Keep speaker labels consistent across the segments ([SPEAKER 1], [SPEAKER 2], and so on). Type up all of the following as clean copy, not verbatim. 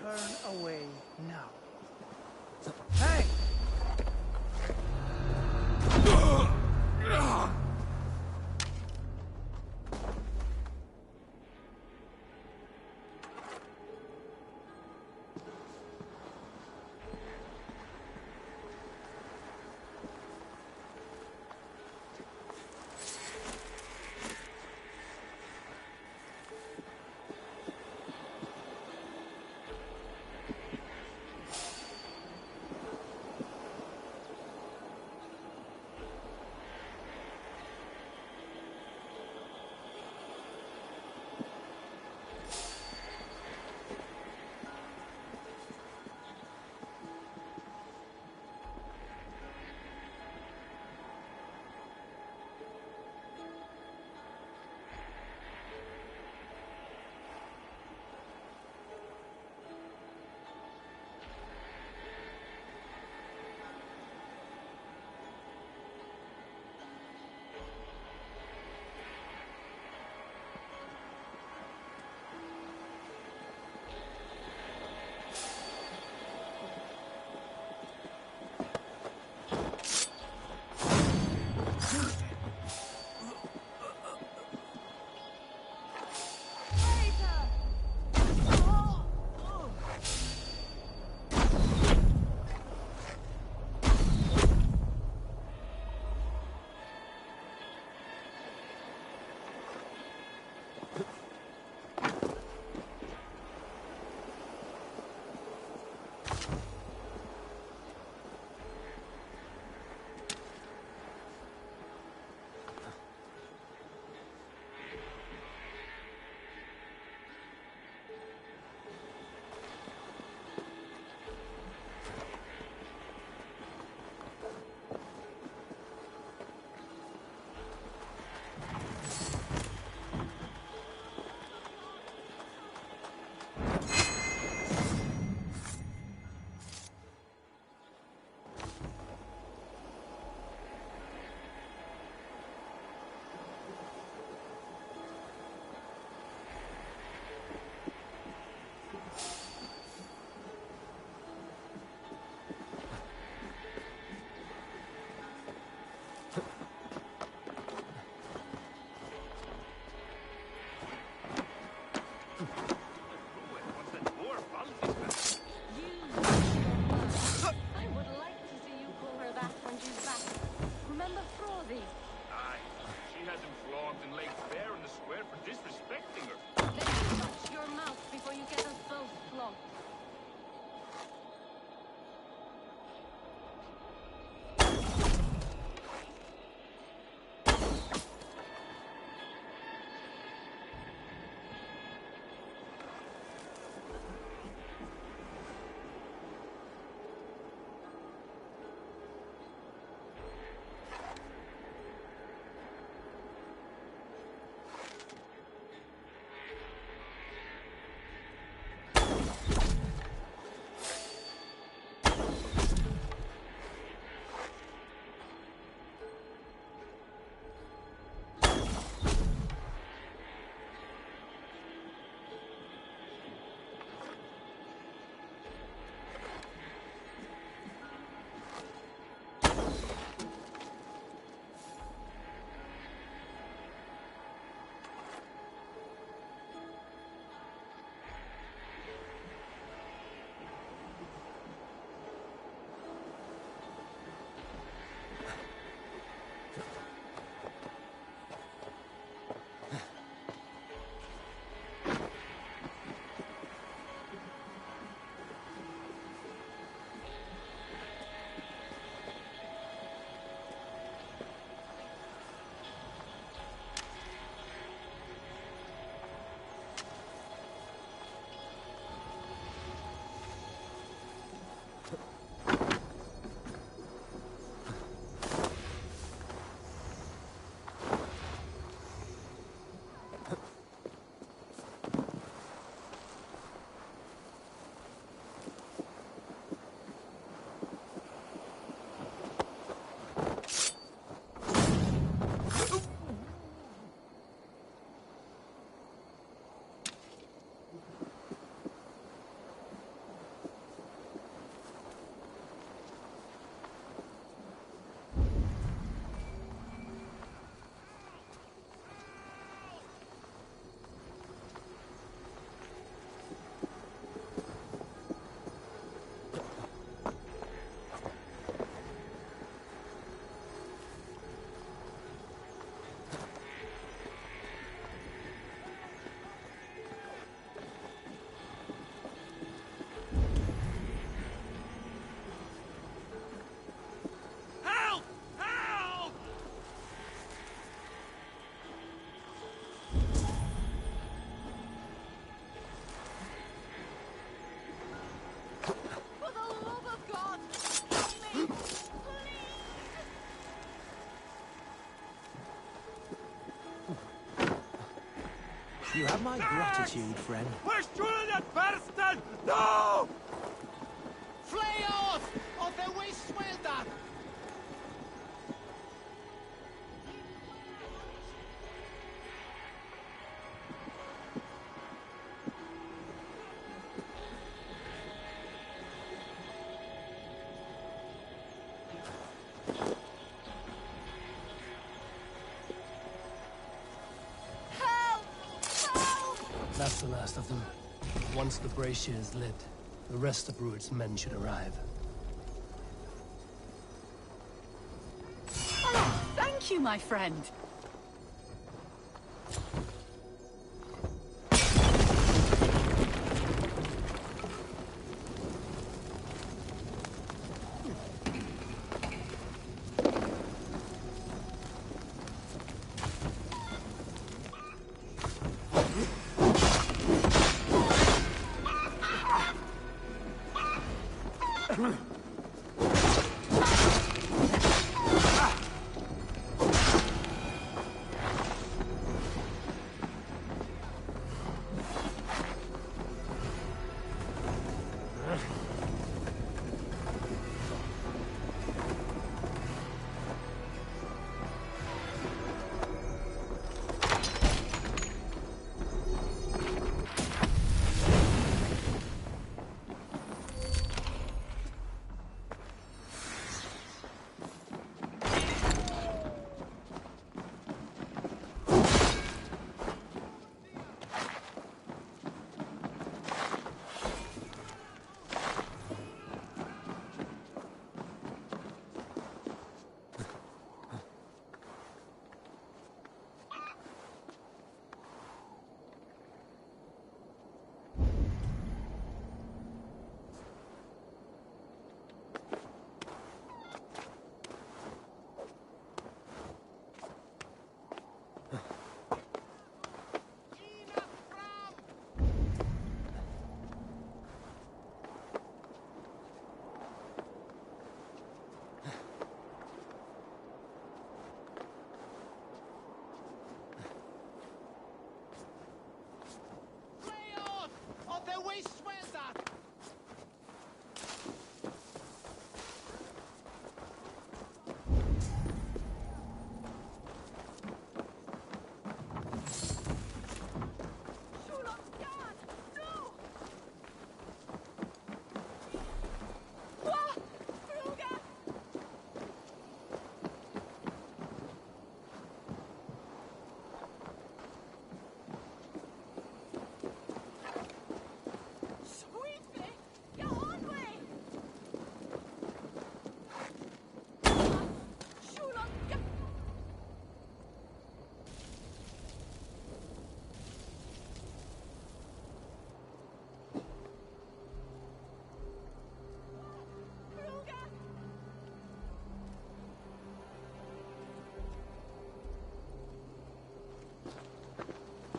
[SPEAKER 1] turn away now. Hey!
[SPEAKER 2] You have my gratitude, friend.
[SPEAKER 1] No!
[SPEAKER 3] Flay off! Of the way suelta!
[SPEAKER 4] That's the last of them. Once the brazier is lit, the rest of Rued's men should arrive.
[SPEAKER 5] Oh, thank you, my friend.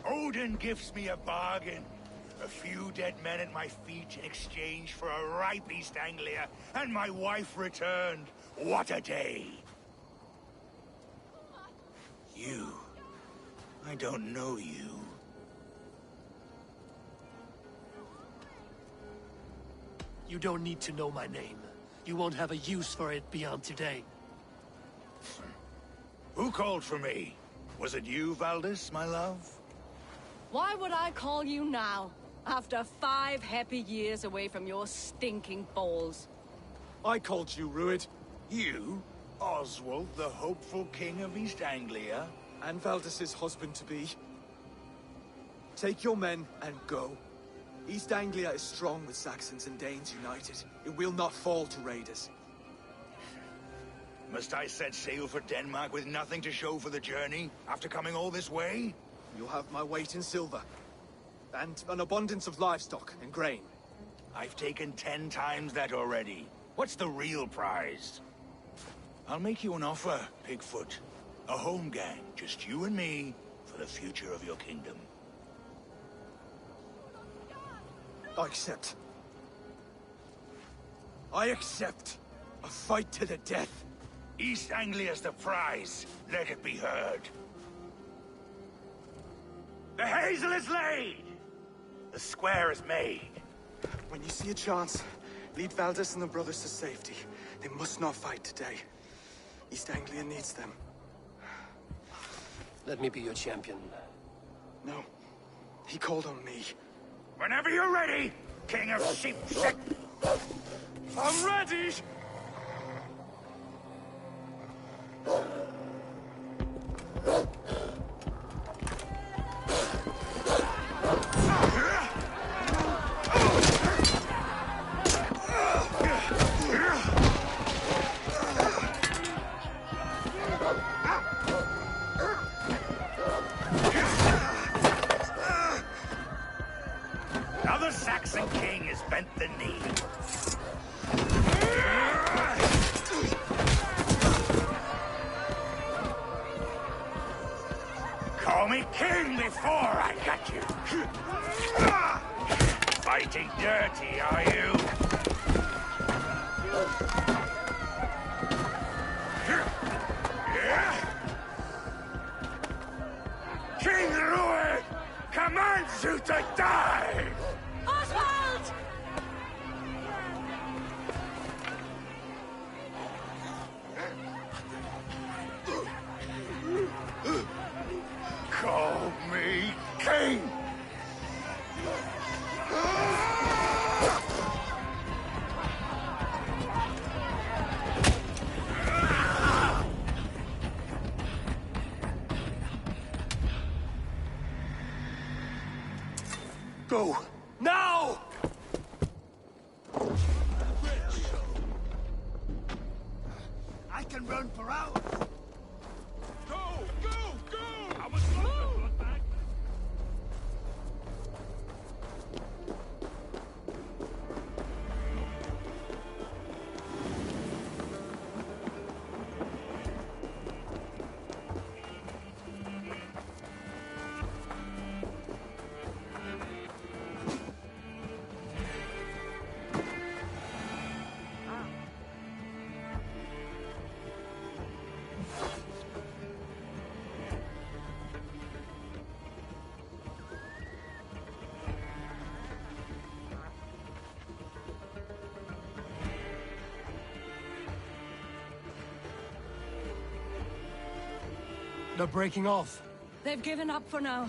[SPEAKER 6] Odin gives me a bargain. A few dead men at my feet in exchange for a ripe East Anglia, and my wife returned. What a day! You. I don't know you.
[SPEAKER 4] You don't need to know my name. You won't have a use for it beyond today.
[SPEAKER 6] Who called for me? Was it you, Valdis, my love?
[SPEAKER 5] Why would I call you now, after 5 happy years away from your stinking balls?
[SPEAKER 7] I called you, Rued.
[SPEAKER 6] You? Oswald, the hopeful king of East Anglia?
[SPEAKER 7] And Valdis's husband-to-be. Take your men and go. East Anglia is strong with Saxons and Danes united. It will not fall to raiders.
[SPEAKER 6] Must I set sail for Denmark with nothing to show for the journey, after coming all this way?
[SPEAKER 7] You'll have my weight in silver. And an abundance of livestock and grain.
[SPEAKER 6] I've taken 10 times that already. What's the real prize? I'll make you an offer, Pigfoot. A home gang, just you and me, for the future of your kingdom.
[SPEAKER 7] I accept. I accept. A fight to the death.
[SPEAKER 6] East Anglia's the prize. Let it be heard. The hazel is laid! The square is made.
[SPEAKER 7] When you see a chance, lead Valdis and the brothers to safety. They must not fight today. East Anglia needs them.
[SPEAKER 4] Let me be your champion.
[SPEAKER 7] No. He called on me.
[SPEAKER 6] Whenever you're ready, King of Sheepshead.
[SPEAKER 7] I'm ready!
[SPEAKER 6] Now the Saxon king has bent the knee. Call me king before I got you. Fighting dirty, are you? King Rued commands you to die!
[SPEAKER 5] Oswald!
[SPEAKER 6] Call me king!
[SPEAKER 4] Go! Now!
[SPEAKER 3] I can run for hours.
[SPEAKER 6] Go! Go! Go! I was looking for that.
[SPEAKER 4] They're breaking off.
[SPEAKER 5] They've given up for now.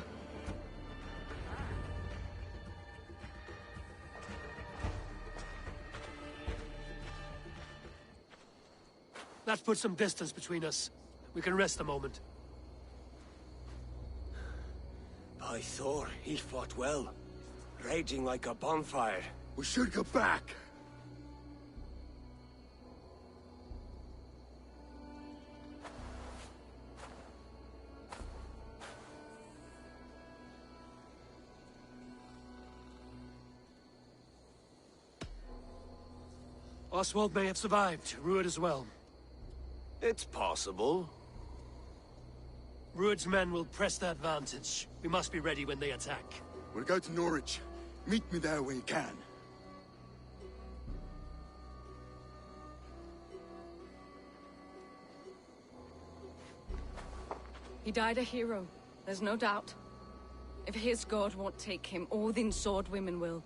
[SPEAKER 4] Let's put some distance between us. We can rest a moment.
[SPEAKER 8] By Thor, he fought well. Raging like a bonfire.
[SPEAKER 3] We should go back.
[SPEAKER 4] Oswald may have survived. Rued as well.
[SPEAKER 8] It's possible.
[SPEAKER 4] Rued's men will press the advantage. We must be ready when they attack.
[SPEAKER 3] We'll go to Norwich. Meet me there when you can.
[SPEAKER 5] He died a hero, there's no doubt. If his god won't take him, Odin's sword women will.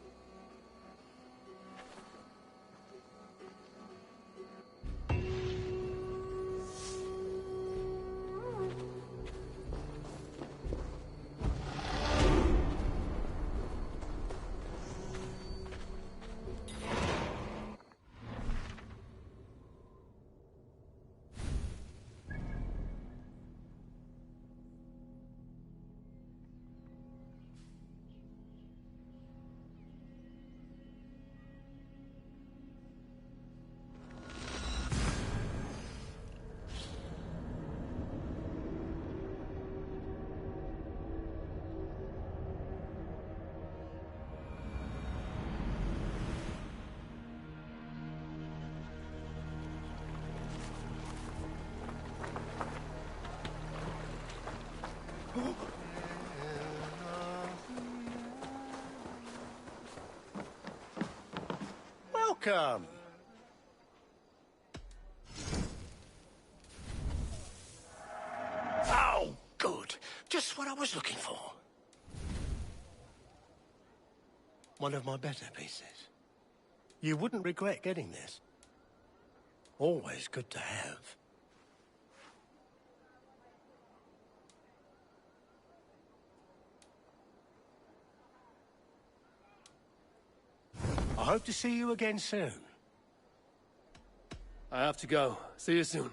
[SPEAKER 3] Welcome.
[SPEAKER 8] Oh, good. Just what I was looking for.
[SPEAKER 9] One of my better pieces. You wouldn't regret getting this. Always good to have. I hope to see you again soon.
[SPEAKER 4] I have to go. See you soon.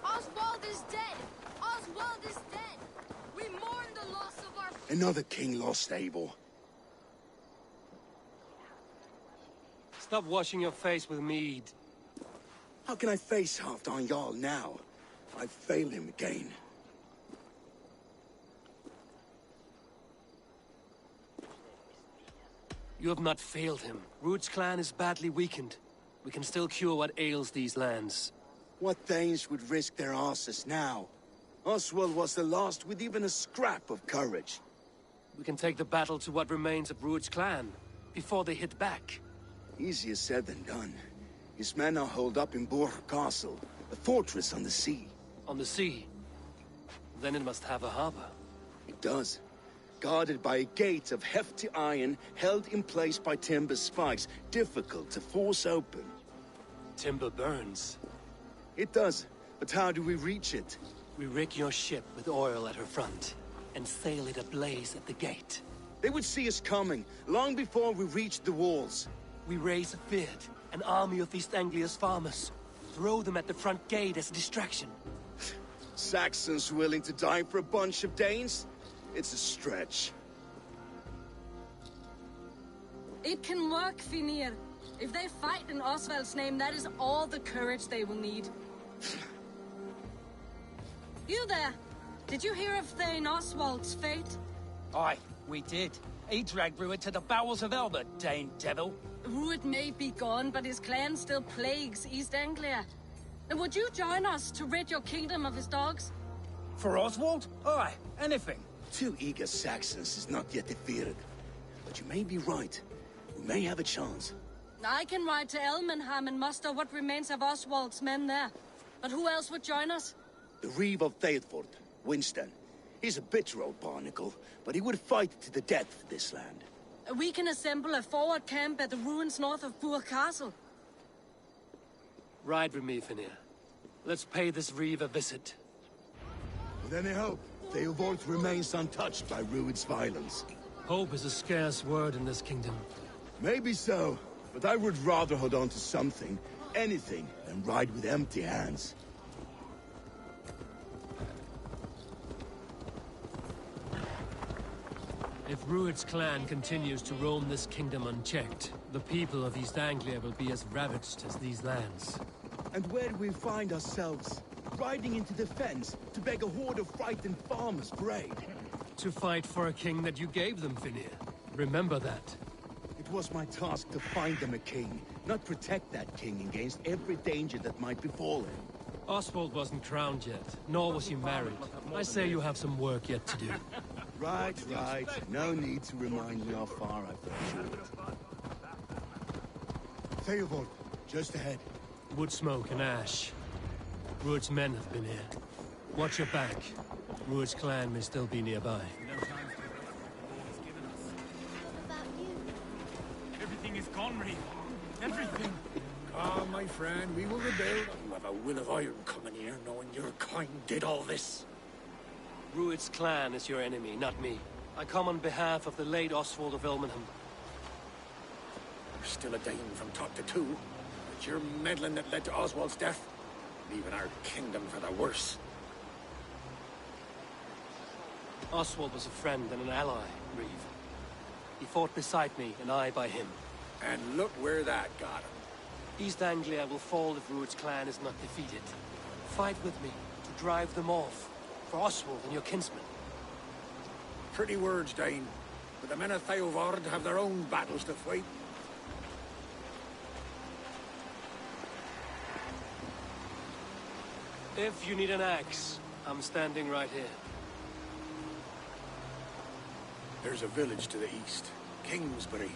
[SPEAKER 5] Oswald is dead! Oswald is dead! We mourn the loss of our...
[SPEAKER 6] Another king lost, Abel.
[SPEAKER 4] Stop washing your face with mead.
[SPEAKER 6] How can I face Halfdan Jarl now? I failed him again.
[SPEAKER 4] You have not failed him. Ruud's clan is badly weakened. We can still cure what ails these lands.
[SPEAKER 6] What Danes would risk their asses now? Oswald was the last with even a scrap of courage.
[SPEAKER 4] We can take the battle to what remains of Ruud's clan, before they hit back.
[SPEAKER 6] Easier said than done. His men are holed up in Borg Castle, a fortress on the sea.
[SPEAKER 4] On the sea? Then it must have a harbor.
[SPEAKER 6] It does. Guarded by a gate of hefty iron, held in place by timber spikes, difficult to force open.
[SPEAKER 4] Timber burns.
[SPEAKER 6] It does, but how do we reach it?
[SPEAKER 4] We rig your ship with oil at her front, and sail it ablaze at the gate.
[SPEAKER 6] They would see us coming, long before we reached the walls.
[SPEAKER 4] We raise a beard, an army of East Anglia's farmers. Throw them at the front gate as a distraction.
[SPEAKER 6] Saxons willing to die for a bunch of Danes? It's a stretch.
[SPEAKER 5] It can work, Finir. If they fight in Oswald's name, that is all the courage they will need. You there! Did you hear of Thane Oswald's fate?
[SPEAKER 3] Aye, we did. He dragged Ruud to the bowels of Elba, Dane devil.
[SPEAKER 5] Ruud may be gone, but his clan still plagues East Anglia. And would you join us to rid your kingdom of his dogs?
[SPEAKER 3] For Oswald? Aye, anything.
[SPEAKER 6] 2 eager Saxons is not yet defeated. But you may be right. We may have a chance.
[SPEAKER 5] I can ride to Elmenham and muster what remains of Oswald's men there. But who else would join us?
[SPEAKER 6] The Reeve of Thetford, Winston. He's a bitter old barnacle, but he would fight to the death for this land.
[SPEAKER 5] We can assemble a forward camp at the ruins north of Burg Castle.
[SPEAKER 4] Ride with me, Finir. Let's pay this Reeve a visit.
[SPEAKER 6] With any hope, Theobald remains untouched by Ruud's violence.
[SPEAKER 4] Hope is a scarce word in this kingdom.
[SPEAKER 6] Maybe so, but I would rather hold on to something, anything, than ride with empty hands.
[SPEAKER 4] If Ruud's clan continues to roam this kingdom unchecked, the people of East Anglia will be as ravaged as these lands.
[SPEAKER 6] And where do we find ourselves? Riding into the fens to beg a horde of frightened farmers for aid.
[SPEAKER 4] To fight for a king that you gave them, Finir. Remember that.
[SPEAKER 6] It was my task to find them a king, not protect that king against every danger that might befall him.
[SPEAKER 4] Oswald wasn't crowned yet, nor was he married. I say you have some work yet to do.
[SPEAKER 6] Right. No need to remind me how far I've fallen short. Theobald, just ahead.
[SPEAKER 4] Wood smoke and ash. Ruud's men have been here. Watch your back. Ruud's clan may still be nearby.
[SPEAKER 3] Everything is gone, Reeve. Everything.
[SPEAKER 10] Ah, my friend, we will rebuild. You have a will of iron coming here, knowing your kind did all this.
[SPEAKER 4] Ruud's clan is your enemy, not me. I come on behalf of the late Oswald of Elmenham.
[SPEAKER 10] You're still a Dane from top to two. It's your meddling that led to Oswald's death, leaving our kingdom for the worse.
[SPEAKER 4] Oswald was a friend and an ally, Reeve. He fought beside me, and I by him.
[SPEAKER 10] And look where that got him.
[SPEAKER 4] East Anglia will fall if Ruud's clan is not defeated. Fight with me to drive them off. For Oswald and your kinsmen.
[SPEAKER 10] Pretty words, Dane, but the men of Theovard have their own battles to fight.
[SPEAKER 4] If you need an axe, I'm standing right here.
[SPEAKER 10] There's a village to the east, Kingsbury.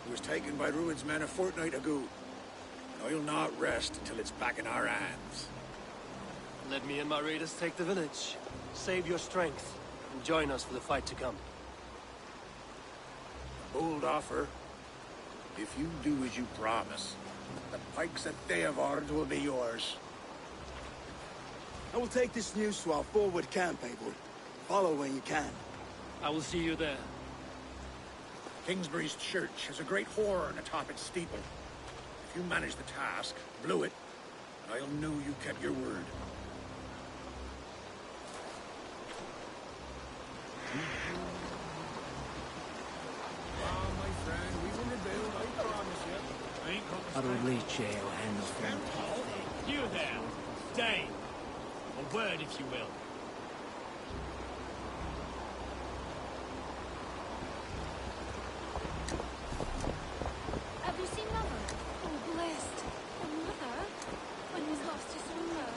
[SPEAKER 10] It was taken by Rued's men a fortnight ago. I'll not rest until it's back in our hands.
[SPEAKER 4] Let me and my raiders take the village. Save your strength, and join us for the fight to come.
[SPEAKER 10] Bold offer. If you do as you promise, the pikes at Theovard will be yours.
[SPEAKER 11] I will take this news to our forward camp, Abel. Follow when you can.
[SPEAKER 4] I will see you there.
[SPEAKER 10] Kingsbury's church has a great horn atop its steeple. If you manage the task, blew it, I'll know you kept your word. My friend, we will rebuild, I promise you.
[SPEAKER 2] Utterly jail hands from the
[SPEAKER 12] You there, Dane. A word, if you will.
[SPEAKER 13] Have you seen Mother? Oh, blessed. And Mother? When he's lost his hunger.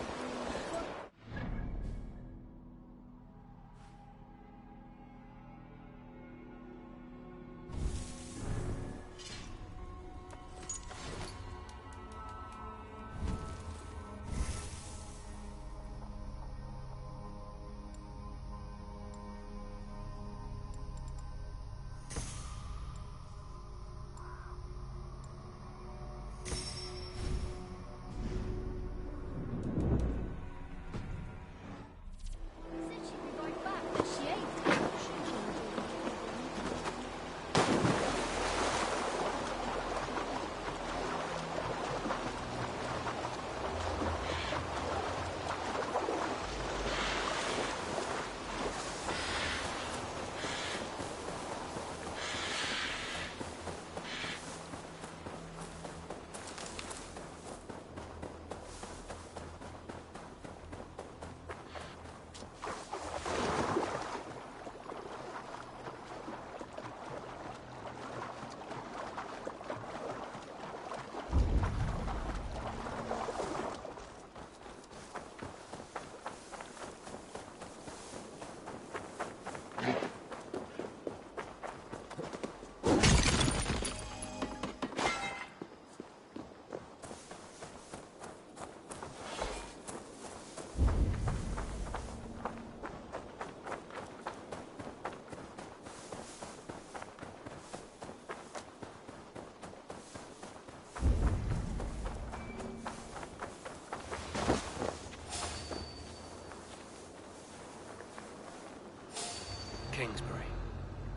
[SPEAKER 4] Kingsbury,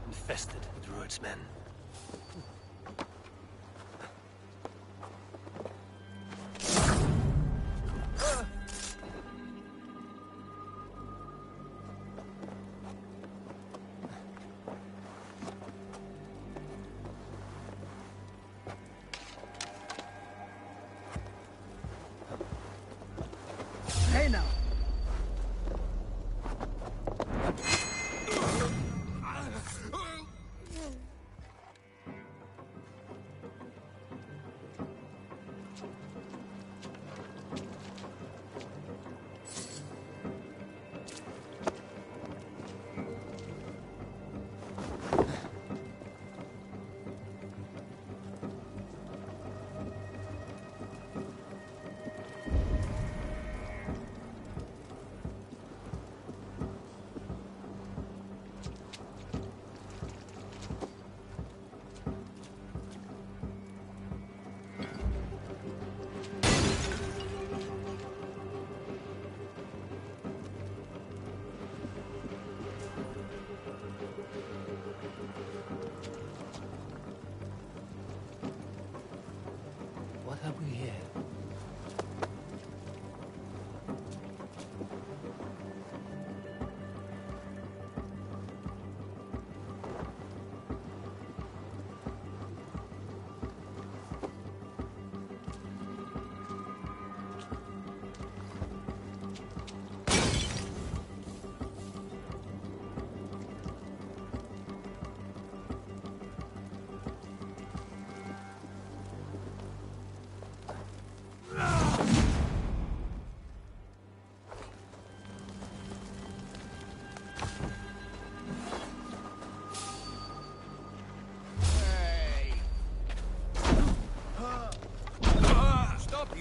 [SPEAKER 4] infested with Rued's men.
[SPEAKER 1] Hey now.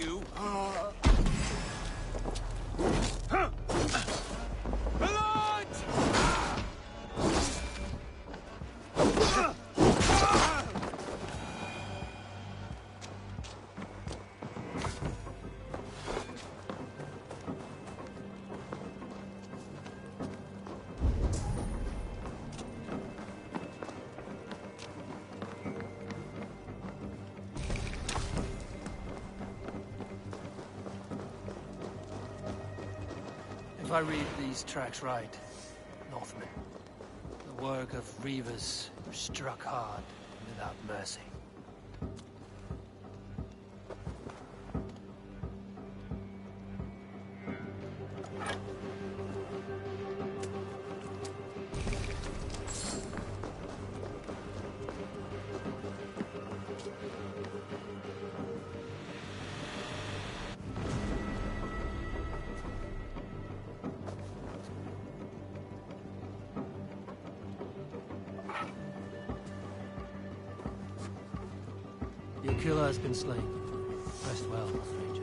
[SPEAKER 3] you.
[SPEAKER 2] If I read these tracks right, Northmen, the work of reavers who struck hard without mercy. Your killer has been slain. Rest well, stranger.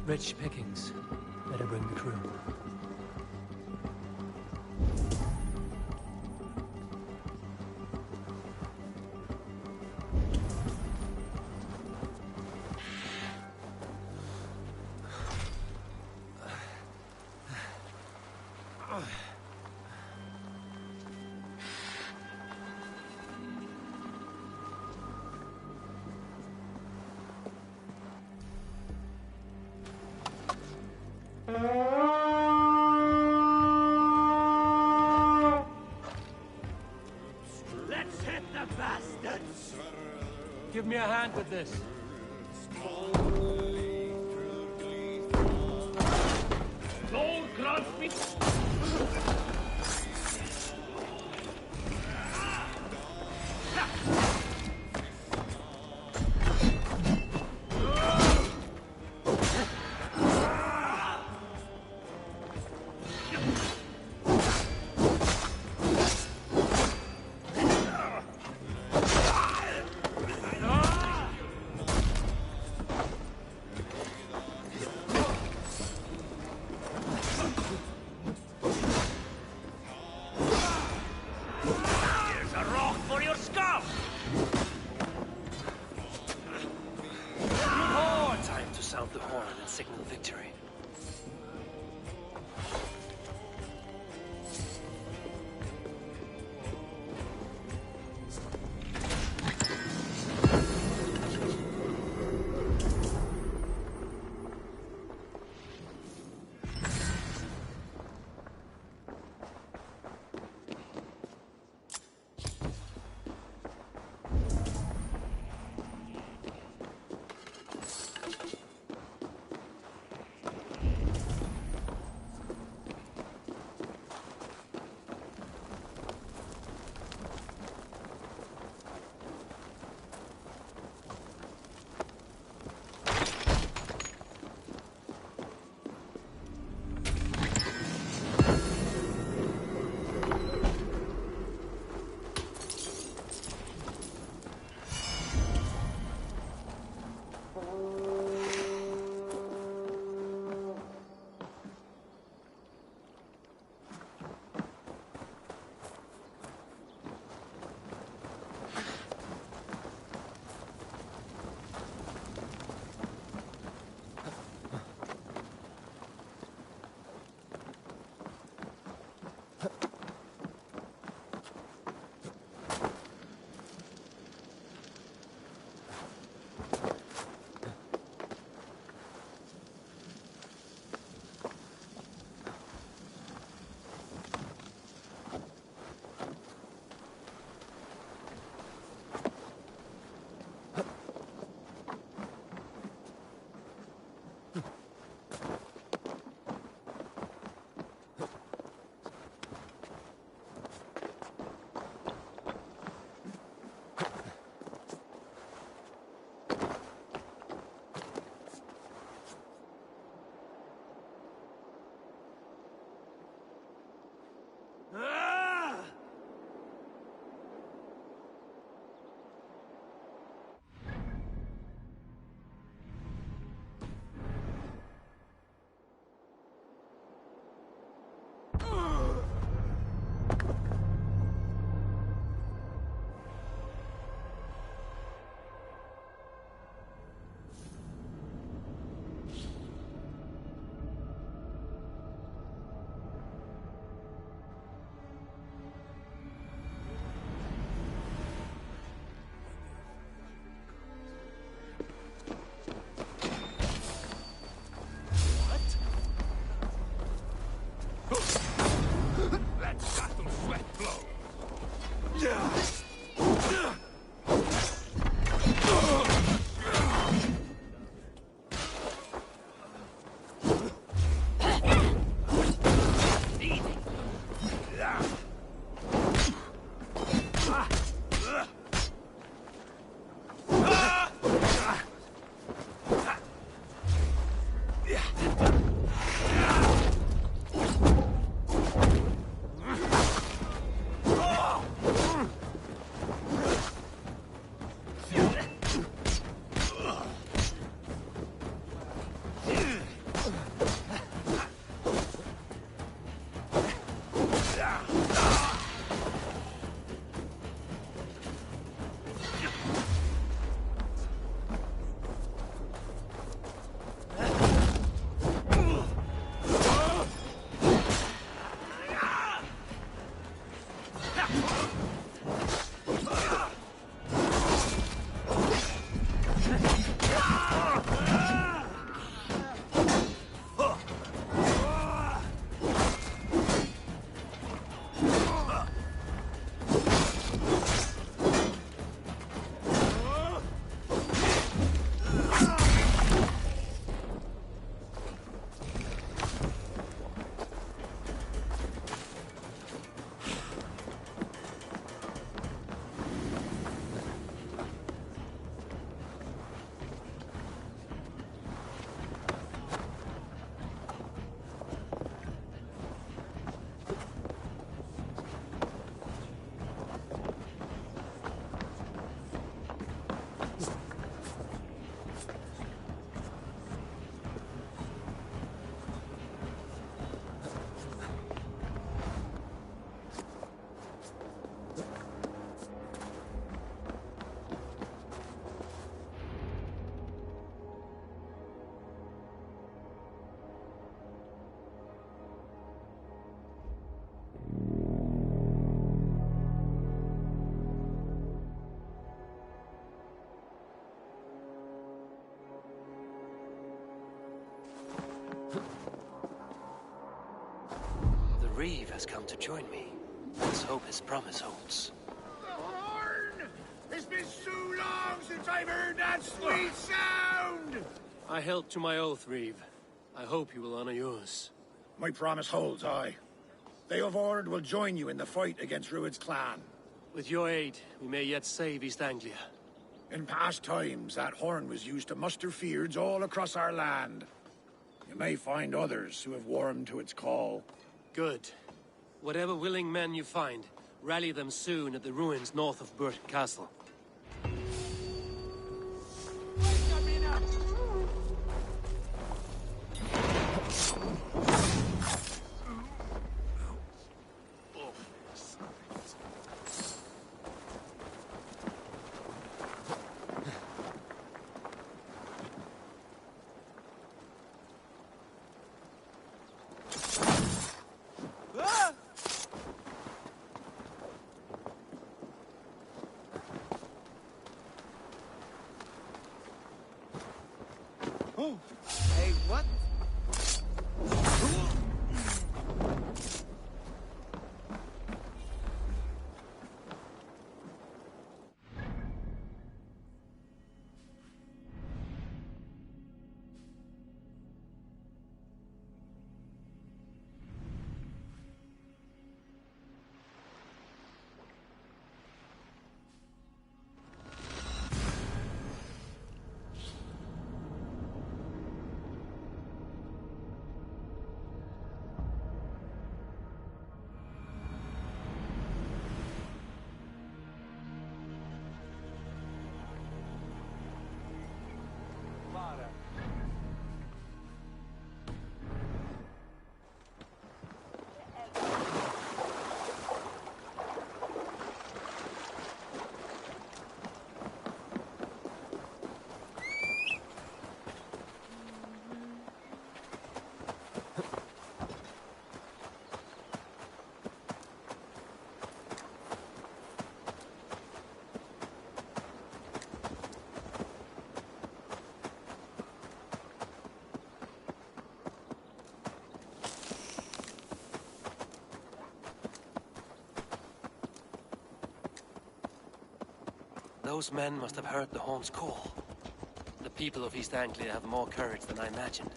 [SPEAKER 2] Rich pickings. Better bring the crew.
[SPEAKER 12] Let's hit the bastards!
[SPEAKER 4] Give me a hand with this.
[SPEAKER 12] Gold Crosby!
[SPEAKER 2] Sound the horn and signal victory. Reeve has come to join me. Let's hope his promise holds.
[SPEAKER 10] The horn! It's been so long since I've heard that sweet sound!
[SPEAKER 4] I held to my oath, Reeve. I hope you will honor yours.
[SPEAKER 10] My promise holds, aye. They of Ord will join you in the fight against Rued's clan.
[SPEAKER 4] With your aid, we may yet save East Anglia.
[SPEAKER 10] In past times, that horn was used to muster fyrds all across our land. You may find others who have warmed to its call.
[SPEAKER 4] Good. Whatever willing men you find, rally them soon at the ruins north of Burt Castle.
[SPEAKER 1] Hey, what?
[SPEAKER 2] Those men must have heard the horn's call. The people of East Anglia have more courage than I imagined.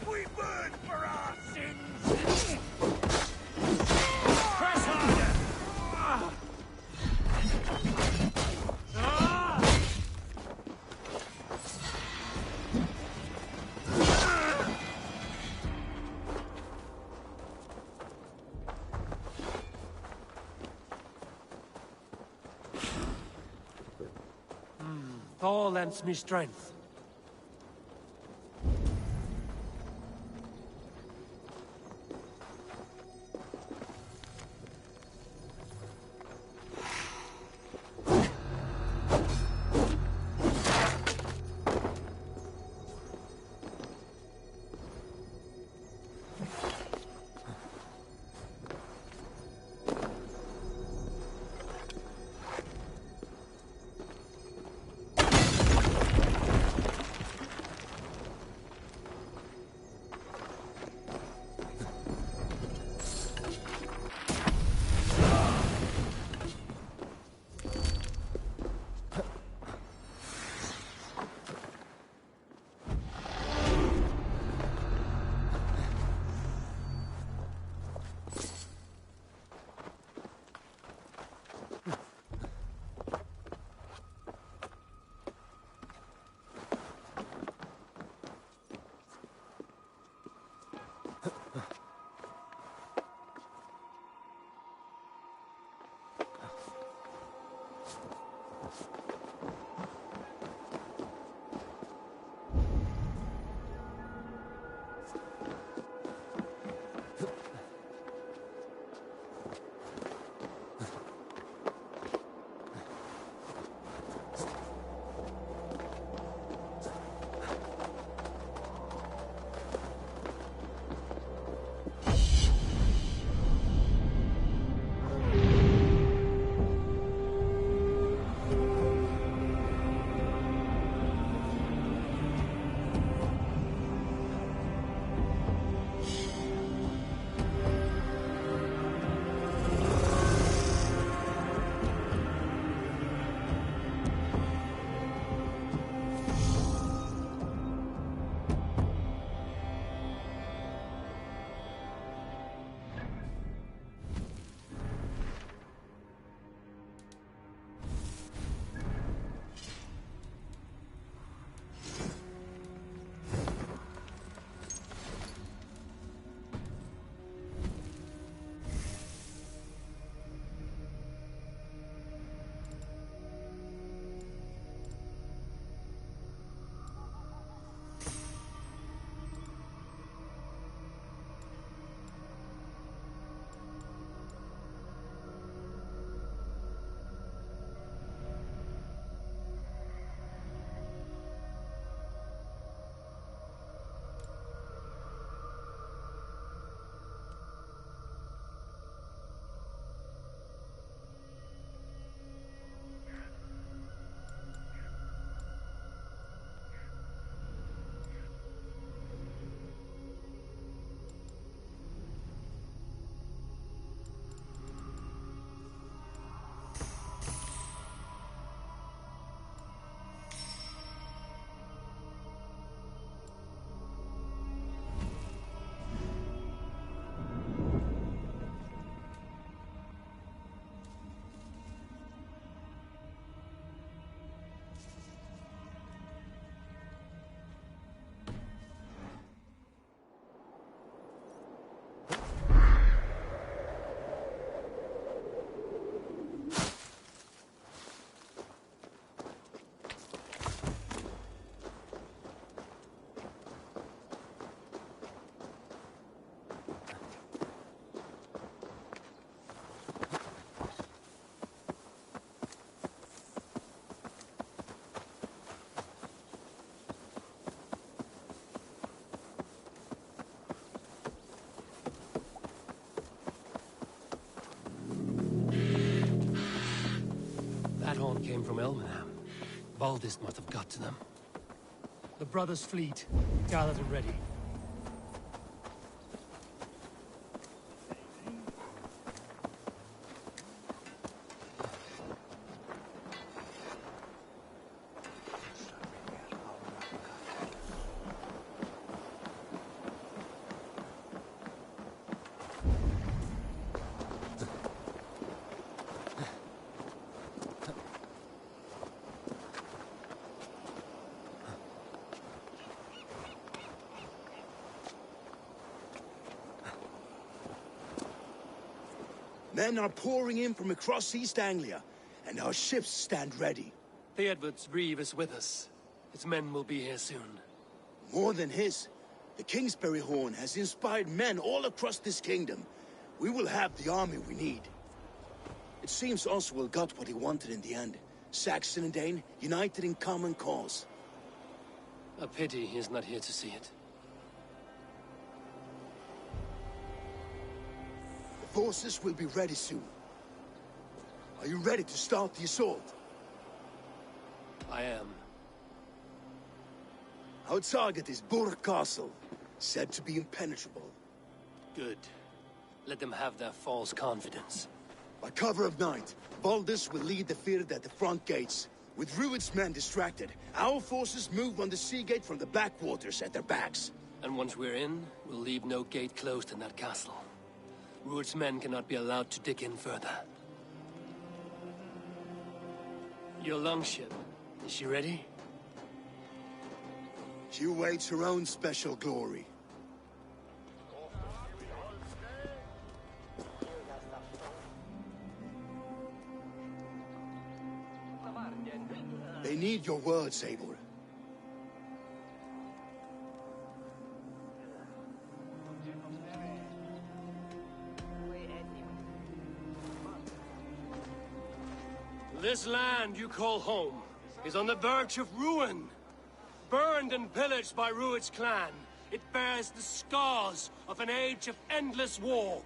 [SPEAKER 10] We burn for our sins!
[SPEAKER 12] Press harder!
[SPEAKER 4] Thor lends me strength. Came from Elmenham. Valdis must have got to them. The brothers' fleet, gathered and ready.
[SPEAKER 11] Men are pouring in from across East Anglia, and our ships stand ready.
[SPEAKER 4] Theodward's Reeve is with us. His men will be here soon.
[SPEAKER 11] More than his. The Kingsbury Horn has inspired men all across this kingdom. We will have the army we need. It seems Oswald got what he wanted in the end. Saxon and Dane united in common cause.
[SPEAKER 4] A pity he's not here to see it.
[SPEAKER 11] The forces will be ready soon. Are you ready to start the assault?
[SPEAKER 4] I am.
[SPEAKER 11] Our target is Burg Castle, said to be impenetrable.
[SPEAKER 4] Good. Let them have their false confidence.
[SPEAKER 11] By cover of night, Valdis will lead the field at the front gates. With Rued's men distracted, our forces move on the sea gate from the backwaters at their backs.
[SPEAKER 4] And once we're in, we'll leave no gate closed in that castle. Rued's men cannot be allowed to dig in further. Your longship, is she ready?
[SPEAKER 11] She awaits her own special glory. They need your words, Eivor.
[SPEAKER 4] This land you call home is on the verge of ruin. Burned and pillaged by Rued's clan, it bears the scars of an age of endless war.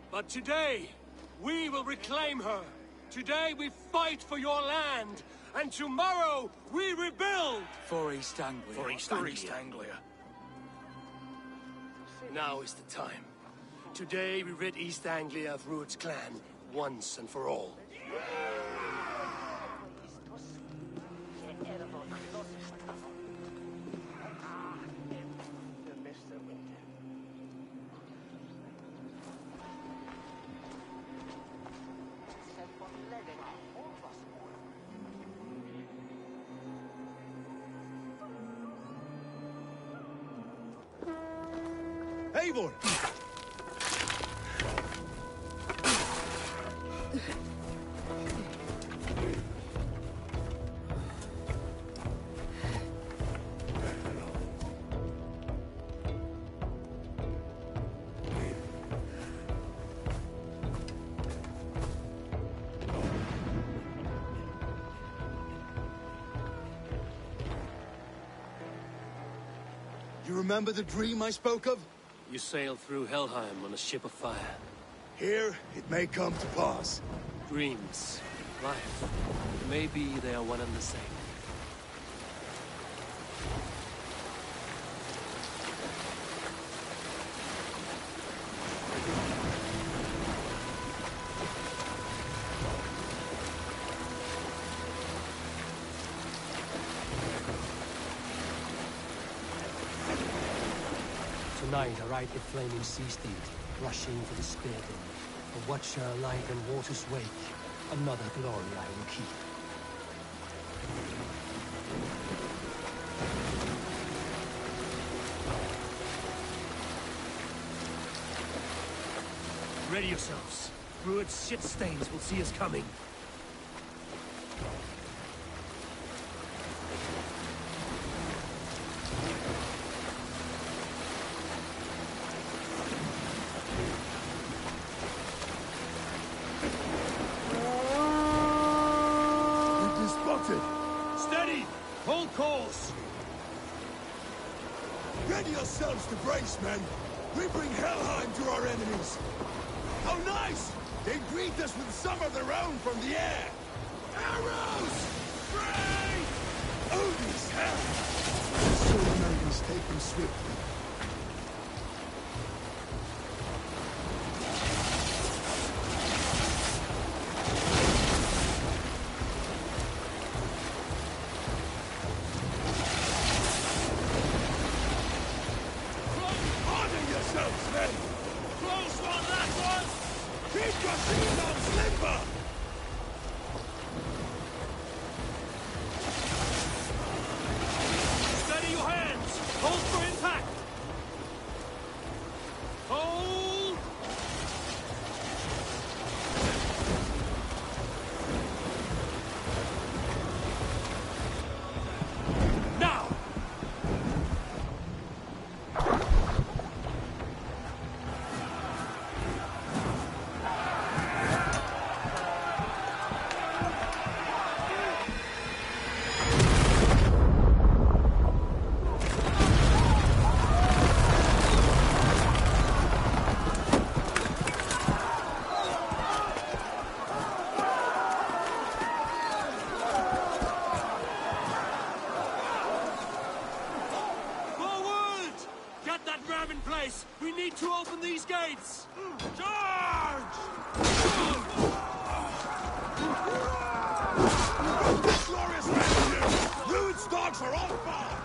[SPEAKER 4] But today, we will reclaim her. Today we fight for your land, and tomorrow we rebuild!
[SPEAKER 7] For East Anglia.
[SPEAKER 6] For East Anglia.
[SPEAKER 4] Now is the time. Today we rid East Anglia of Rued's clan, once and for all.
[SPEAKER 11] Eivor! You remember the dream I spoke of?
[SPEAKER 4] You sailed through Helheim on a ship of fire.
[SPEAKER 11] Here, it may come to pass.
[SPEAKER 4] Dreams, life, maybe they are one and the same. Tonight I ride the flaming sea steed, rushing for the spear den. A watcher light on water's wake, another glory I will keep. Ready yourselves. Rued's shit stains will see us coming.
[SPEAKER 10] Steady! Hold course!
[SPEAKER 11] Ready yourselves to brace, men! We bring Helheim to our enemies! How nice! They greet us with some of their own from the air!
[SPEAKER 6] Arrows! Free! Odin's hell! The sword maidens take them swiftly. Harden yourselves, men! Close one, that one! Keep your shield on limber!
[SPEAKER 4] Steady your hands! Hold for impact! Hold! Now! Forward! Get that ram in place! We need to open these gates! Charge!
[SPEAKER 6] Glorious retinue! Rude's dogs are on fire!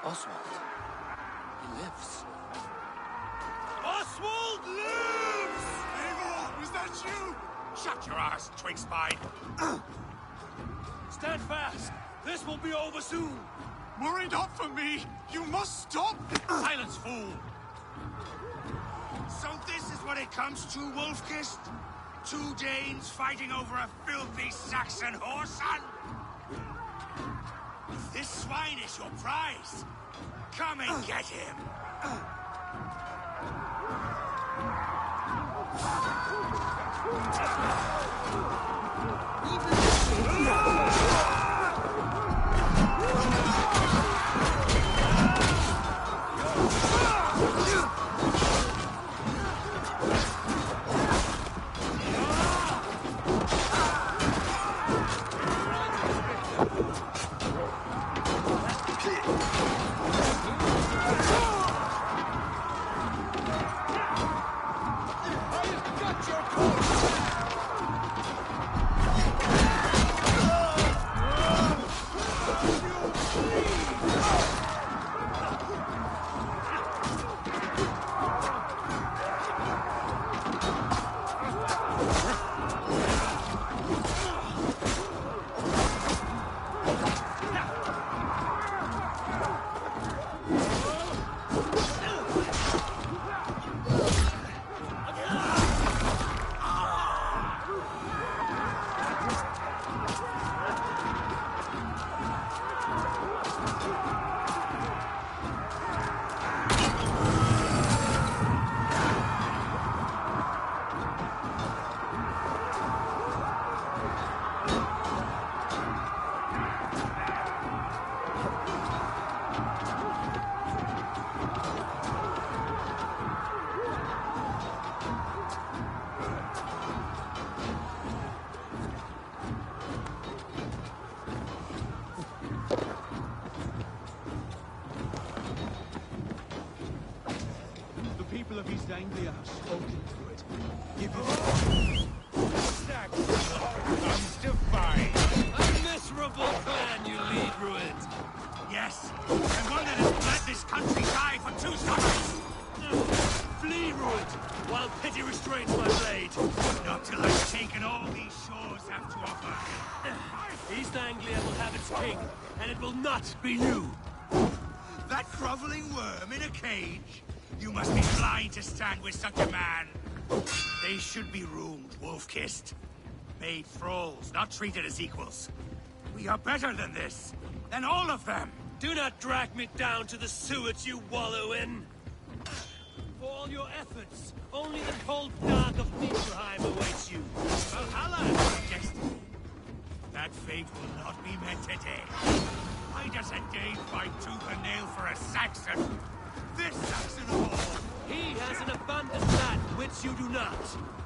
[SPEAKER 2] Oswald. He lives.
[SPEAKER 6] Oswald lives! Eivor, was that you? Shut your ass, twig spine.
[SPEAKER 4] Stand fast. This will be over soon.
[SPEAKER 7] Worry not for me. You must stop.
[SPEAKER 6] Silence, fool. So this is what it comes to, Wolfkist? Two Danes fighting over a filthy Saxon whoreson? This swine is your prize. Come and get him!
[SPEAKER 7] People of East Anglia have spoken to it. Give it
[SPEAKER 6] That comes to fight.
[SPEAKER 4] A miserable clan you lead, Ruined.
[SPEAKER 6] Yes, and one that has let this country die for 2 summers.
[SPEAKER 4] Flee, Ruined, while pity restrains my blade.
[SPEAKER 6] Not till I've taken all these shores have to offer.
[SPEAKER 4] East Anglia will have its king, and it will not be you.
[SPEAKER 6] That groveling worm in a cage? You must be blind to stand with such a man. They should be ruled, wolf-kissed. Made thralls, not treated as equals. We are better than this. Than all of them.
[SPEAKER 4] Do not drag me down to the sewage you wallow in. For all your efforts, only the cold dark of Niflheim awaits you.
[SPEAKER 6] Valhalla destiny. That fate will not be met today. Why does a Dane fight tooth and nail for a Saxon? This Saxon of all!
[SPEAKER 4] He has an abundant land which you do not.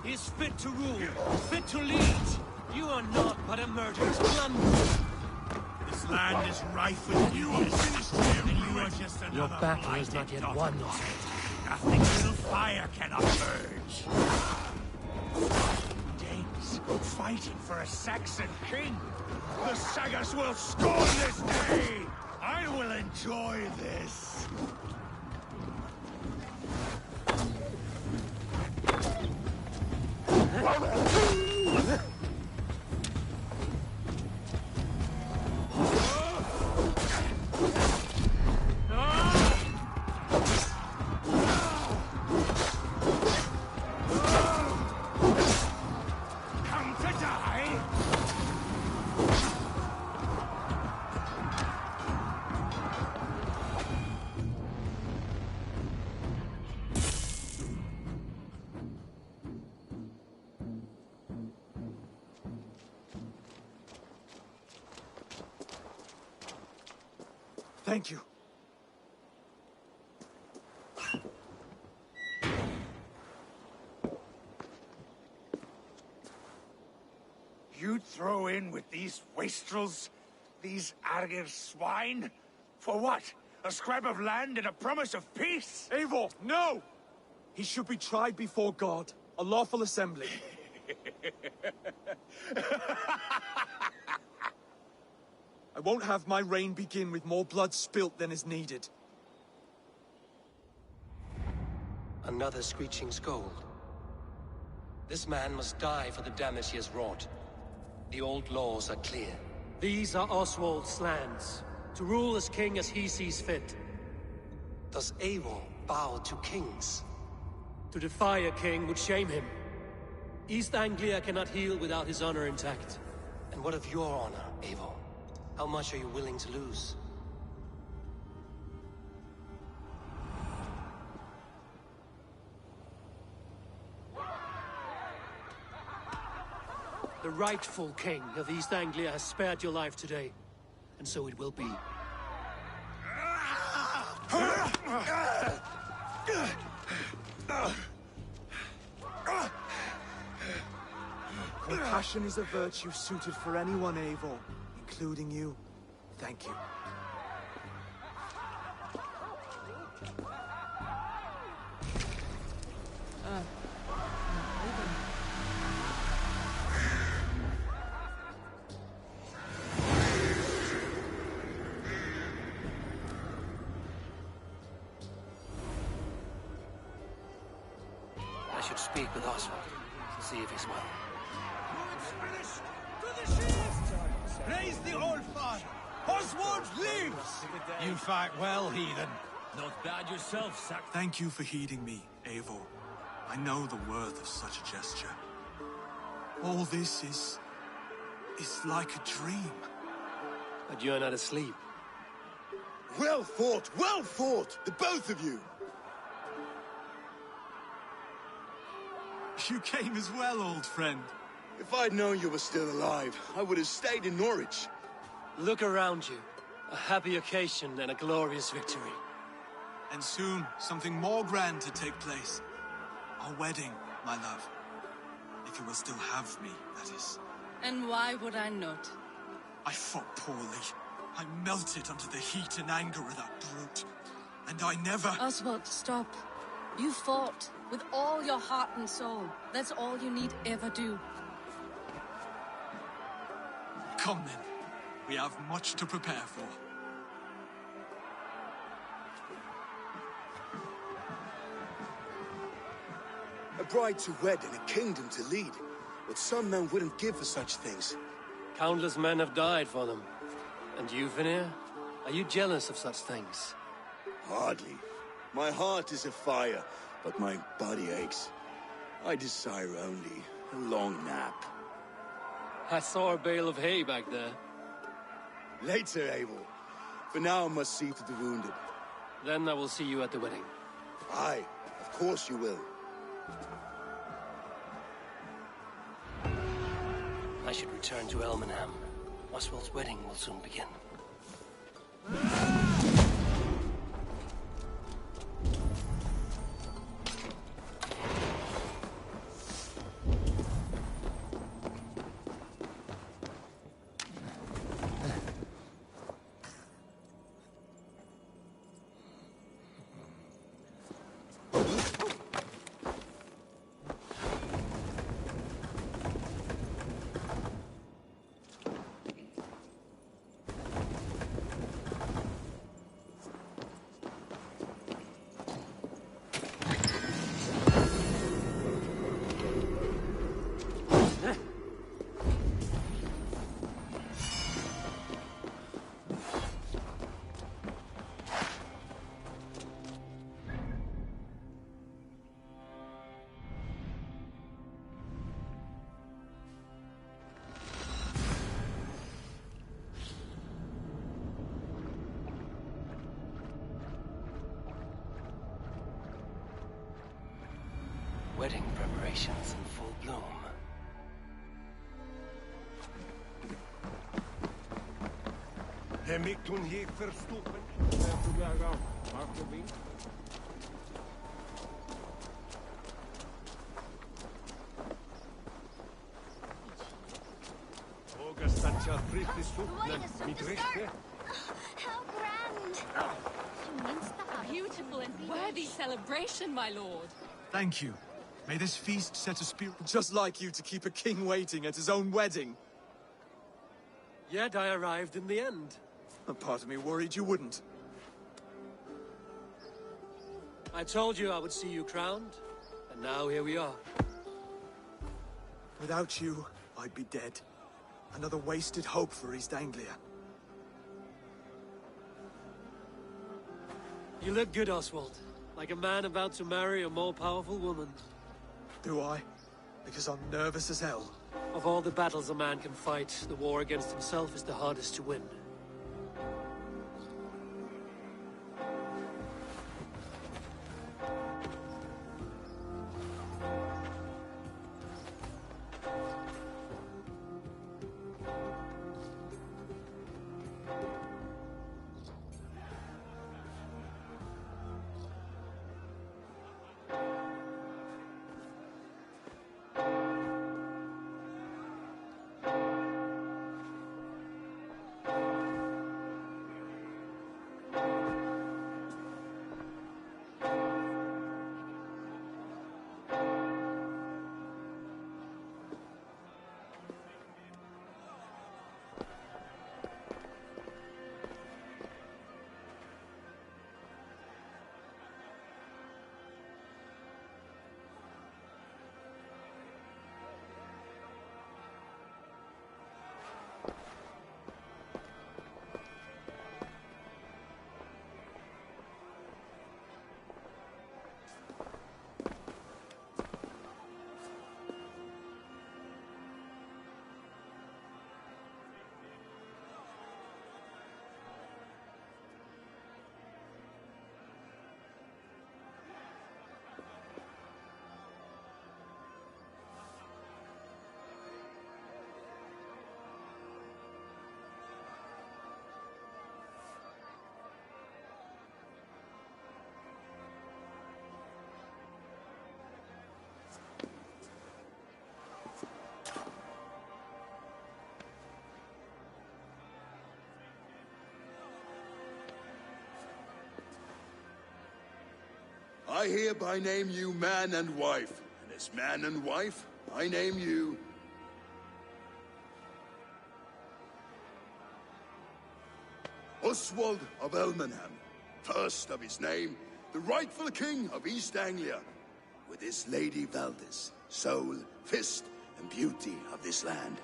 [SPEAKER 4] He is fit to rule, fit to lead. You are not but a murderous plunderer.
[SPEAKER 6] This land is rife with newness, and you are just another
[SPEAKER 2] Your battle is
[SPEAKER 6] blighted
[SPEAKER 2] not yet
[SPEAKER 6] daughter.
[SPEAKER 2] won, Oswald.
[SPEAKER 6] Nothing little fire cannot purge. Danes fighting for a Saxon king. The Sagas will scorn this day. I will enjoy this. Come to die?
[SPEAKER 7] Thank you.
[SPEAKER 6] You'd throw in with these wastrels? These Argir swine? For what? A scrap of land and a promise of peace?
[SPEAKER 7] Eivor, no! He should be tried before God. A lawful assembly. I won't have my reign begin with more blood spilt than is needed.
[SPEAKER 2] Another screeching scold. This man must die for the damage he has wrought. The old laws are clear.
[SPEAKER 4] These are Oswald's lands, to rule as king as he sees fit.
[SPEAKER 2] Does Eivor bow to kings?
[SPEAKER 4] To defy a king would shame him. East Anglia cannot heal without his honor intact.
[SPEAKER 2] And what of your honor, Eivor? How much are you willing to lose?
[SPEAKER 4] The rightful king of East Anglia has spared your life today, and so it will be.
[SPEAKER 7] Compassion is a virtue suited for anyone, Eivor, including you. Thank you.
[SPEAKER 2] I should speak with Oswald to see if he's well.
[SPEAKER 1] Praise the Old Father! Oswald lives!
[SPEAKER 12] You fight well, heathen. Not bad yourself, Sack.
[SPEAKER 7] Thank you for heeding me, Eivor. I know the worth of such a gesture. All this is like a dream.
[SPEAKER 4] But you're not asleep.
[SPEAKER 11] Well fought, the both of you!
[SPEAKER 7] You came as well, old friend.
[SPEAKER 11] If I'd known you were still alive, I would have stayed in Norwich.
[SPEAKER 4] Look around you. A happy occasion and a glorious victory.
[SPEAKER 7] And soon, something more grand to take place. Our wedding, my love. If you will still have me, that is.
[SPEAKER 5] And why would I not?
[SPEAKER 7] I fought poorly. I melted under the heat and anger of that brute. And I never...
[SPEAKER 5] Oswald, stop. You fought with all your heart and soul. That's all you need ever do.
[SPEAKER 7] Come then. We have much to prepare for.
[SPEAKER 11] A bride to wed and a kingdom to lead. What some men wouldn't give for such things.
[SPEAKER 4] Countless men have died for them. And you, Vanir? Are you jealous of such things?
[SPEAKER 11] Hardly. My heart is afire, but my body aches. I desire only a long nap.
[SPEAKER 4] I saw a bale of hay back there.
[SPEAKER 11] Later, Eivor. For now, I must see to the wounded.
[SPEAKER 4] Then I will see you at the wedding.
[SPEAKER 11] Aye, of course you will.
[SPEAKER 2] I should return to Elmenham. Oswald's wedding will soon begin. Wedding preparations in full bloom.
[SPEAKER 13] How grand!
[SPEAKER 5] A beautiful and worthy celebration, my lord.
[SPEAKER 7] Thank you. May this feast set a spirit... Just like you to keep a king waiting at his own wedding.
[SPEAKER 4] Yet I arrived in the end.
[SPEAKER 7] A part of me worried you wouldn't.
[SPEAKER 4] I told you I would see you crowned, and now here we are.
[SPEAKER 7] Without you, I'd be dead. Another wasted hope for East Anglia.
[SPEAKER 4] You look good, Oswald. Like a man about to marry a more powerful woman.
[SPEAKER 7] Do I? Because I'm nervous as hell.
[SPEAKER 4] Of all the battles a man can fight, the war against himself is the hardest to win.
[SPEAKER 11] I hereby name you man and wife. And as man and wife, I name you... Oswald of Elmenham, first of his name, the rightful king of East Anglia, with his lady Valdis, soul, fist, and beauty of this land.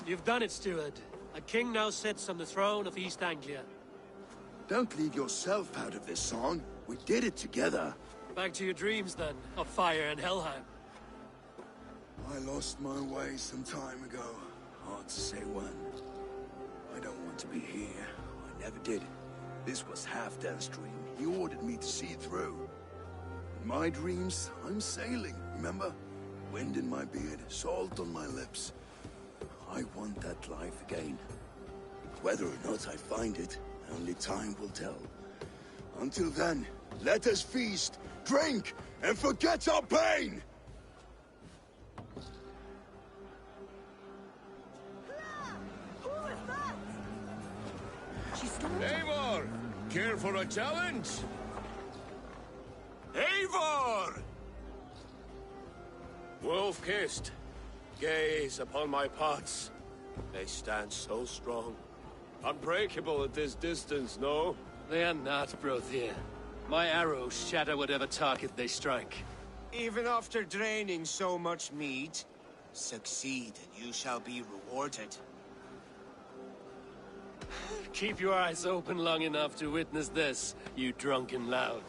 [SPEAKER 4] You've done it, steward. A king now sits on the throne of East Anglia.
[SPEAKER 11] Don't leave yourself out of this song. We did it together.
[SPEAKER 4] Back to your dreams, then, of fire and Helheim.
[SPEAKER 11] I lost my way some time ago. Hard to say when. I don't want to be here. I never did. This was Halfdan's dream. He ordered me to see it through. In my dreams, I'm sailing, remember? Wind in my beard, salt on my lips. I want that life again. Whether or not I find it, only time will tell. Until then, let us feast, drink, and forget our pain!
[SPEAKER 14] Eivor! Care for a challenge?
[SPEAKER 8] Eivor!
[SPEAKER 14] Wolf-kissed. Gaze upon my pots. They stand so strong. Unbreakable at this distance, no?
[SPEAKER 4] They are not, Brothir. My arrows shatter whatever target they strike.
[SPEAKER 8] Even after draining so much meat, succeed and you shall be rewarded.
[SPEAKER 4] Keep your eyes open long enough to witness this, you drunken lout.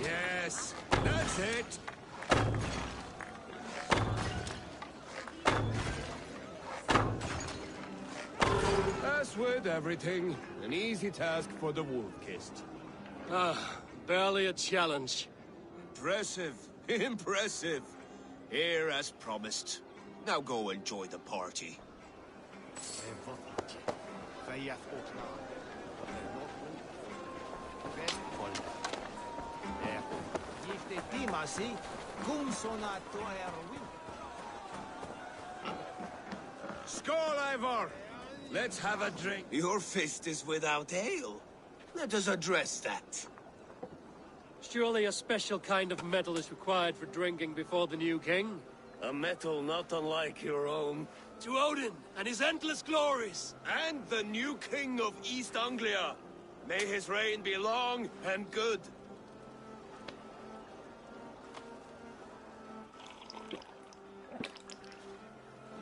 [SPEAKER 14] Yes, that's it! As with everything, an easy task for the wolf-kissed.
[SPEAKER 4] Ah, barely a challenge.
[SPEAKER 8] Impressive, impressive. Here as promised. Now go enjoy the party.
[SPEAKER 14] Skål, Eivor! Let's have a drink.
[SPEAKER 8] Your fist is without ale. Let us address that.
[SPEAKER 4] Surely a special kind of metal is required for drinking before the new king?
[SPEAKER 14] A metal not unlike your own.
[SPEAKER 4] To Odin and his endless glories!
[SPEAKER 14] And the new king of East Anglia. May his reign be long and good.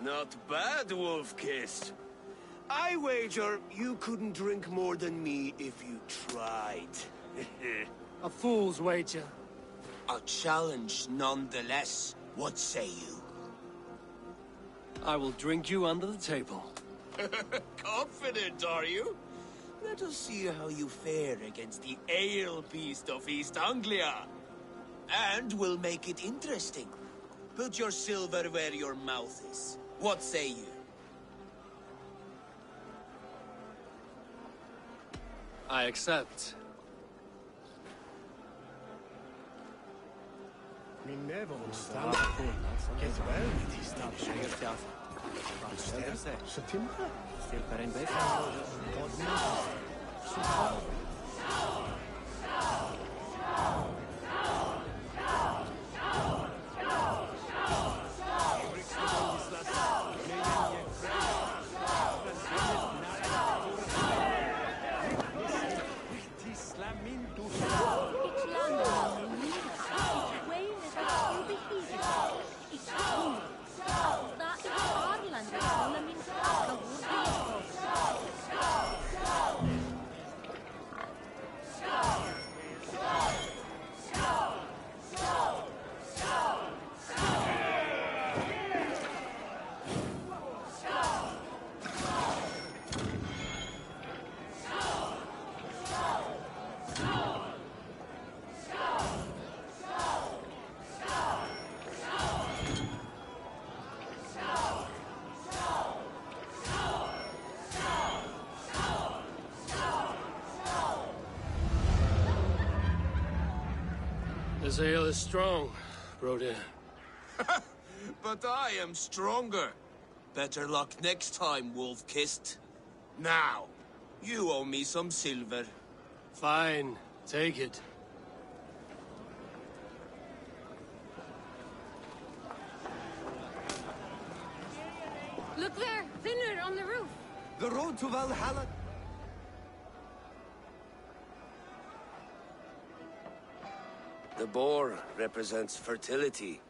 [SPEAKER 14] Not bad, Wolf-kissed.
[SPEAKER 8] I wager you couldn't drink more than me if you tried.
[SPEAKER 4] A fool's wager.
[SPEAKER 8] A challenge nonetheless. What say you?
[SPEAKER 4] I will drink you under the table.
[SPEAKER 8] Confident, are you? Let us see how you fare against the ale beast of East Anglia. And we'll make it interesting. Put your silver where your mouth is. What say you?
[SPEAKER 4] I accept.
[SPEAKER 14] This ale is strong, Brody.
[SPEAKER 8] But I am stronger. Better luck next time, Wolf-Kissed. Now, you owe me some silver.
[SPEAKER 14] Fine, take it.
[SPEAKER 5] Look there, thinner on the roof.
[SPEAKER 1] The road to Valhalla.
[SPEAKER 14] The boar represents fertility.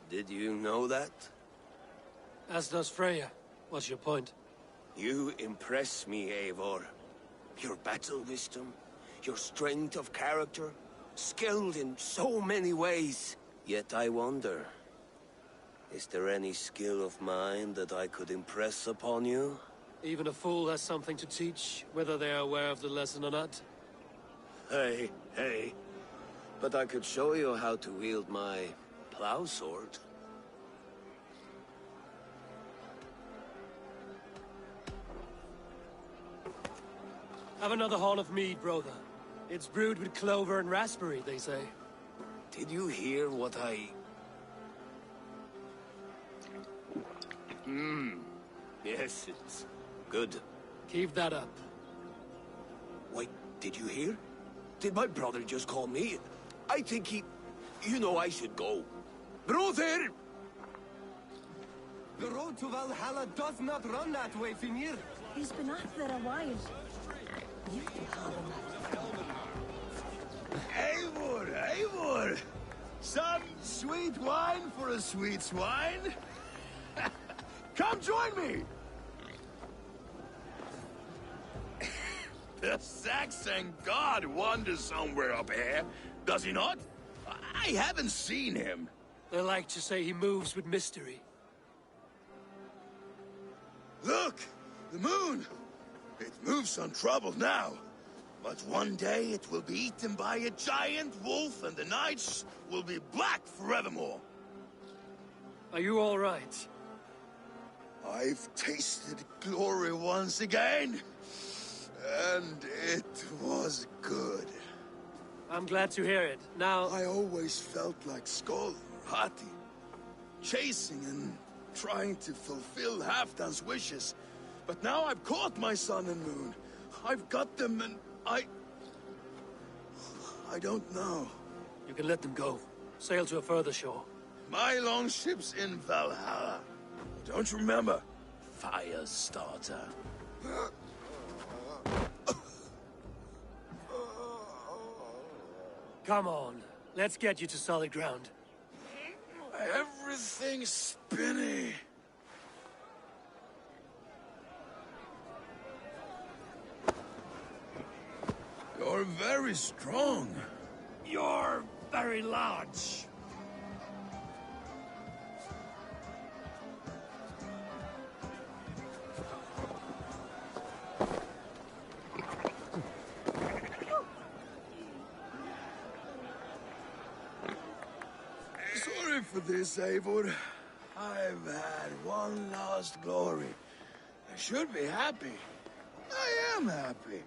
[SPEAKER 14] Did you know that? As does Freya. What's your point?
[SPEAKER 8] You impress me, Eivor. Your battle wisdom, your strength of character, skilled in so many ways.
[SPEAKER 14] Yet I wonder, is there any skill of mine that I could impress upon you? Even a fool has something to teach, whether they are aware of the lesson or not. Hey. But I could show you how to wield my plow sword. Have another horn of mead, brother. It's brewed with clover and raspberry, they say. Did you hear what I... Yes, it's good. Keep that up.
[SPEAKER 8] Wait, did you hear? Did my brother just call me? I think he... You know I should go. Brother!
[SPEAKER 1] The road to Valhalla does not run that way, Finir.
[SPEAKER 13] He's been up there a while. You can have him.
[SPEAKER 6] Eivor! Some sweet wine for a sweet swine? Come join me! The Saxon god wanders somewhere up here, does he not? I haven't seen him.
[SPEAKER 14] They like to say he moves with mystery.
[SPEAKER 6] Look! The moon! It moves untroubled now. But one day it will be eaten by a giant wolf and the nights will be black forevermore.
[SPEAKER 14] Are you all right?
[SPEAKER 6] I've tasted glory once again. And it was good.
[SPEAKER 14] I'm glad to hear it. Now...
[SPEAKER 6] I always felt like Skoll Hati, chasing and trying to fulfill Halfdan's wishes. But now I've caught my sun and moon. I've got them and I don't know.
[SPEAKER 14] You can let them go. Sail to a further shore.
[SPEAKER 6] My longship's in Valhalla. Don't you remember? Firestarter.
[SPEAKER 14] Come on. Let's get you to solid ground.
[SPEAKER 6] Everything's spinny. You're very strong.
[SPEAKER 12] You're very large.
[SPEAKER 6] Sorry for this, Eivor. I've had one last glory. I should be happy. I am happy.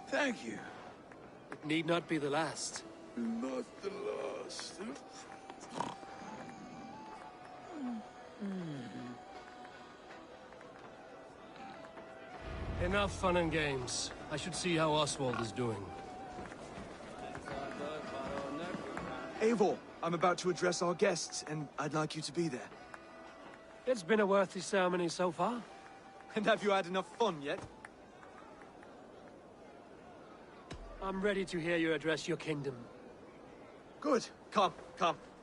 [SPEAKER 6] Thank you.
[SPEAKER 14] It need not be the last.
[SPEAKER 6] Not the last.
[SPEAKER 14] Enough fun and games. I should see how Oswald is doing.
[SPEAKER 7] Eivor, I'm about to address our guests, and I'd like you to be there.
[SPEAKER 14] It's been a worthy ceremony so far.
[SPEAKER 7] And have you had enough fun yet?
[SPEAKER 14] I'm ready to hear you address your kingdom.
[SPEAKER 7] Good. Come.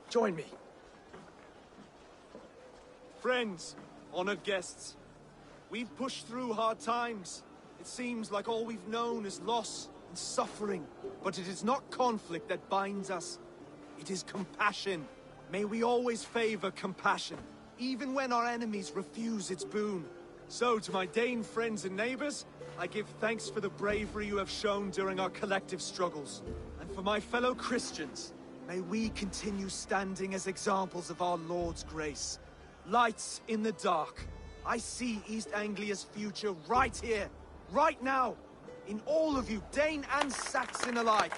[SPEAKER 7] Join me. Friends, honored guests, we've pushed through hard times. It seems like all we've known is loss and suffering. But it is not conflict that binds us. It is compassion. May we always favor compassion, even when our enemies refuse its boon. So, to my Dane friends and neighbors, I give thanks for the bravery you have shown during our collective struggles. And for my fellow Christians, may we continue standing as examples of our Lord's grace. Lights in the dark. I see East Anglia's future right here, right now, in all of you, Dane and Saxon alike.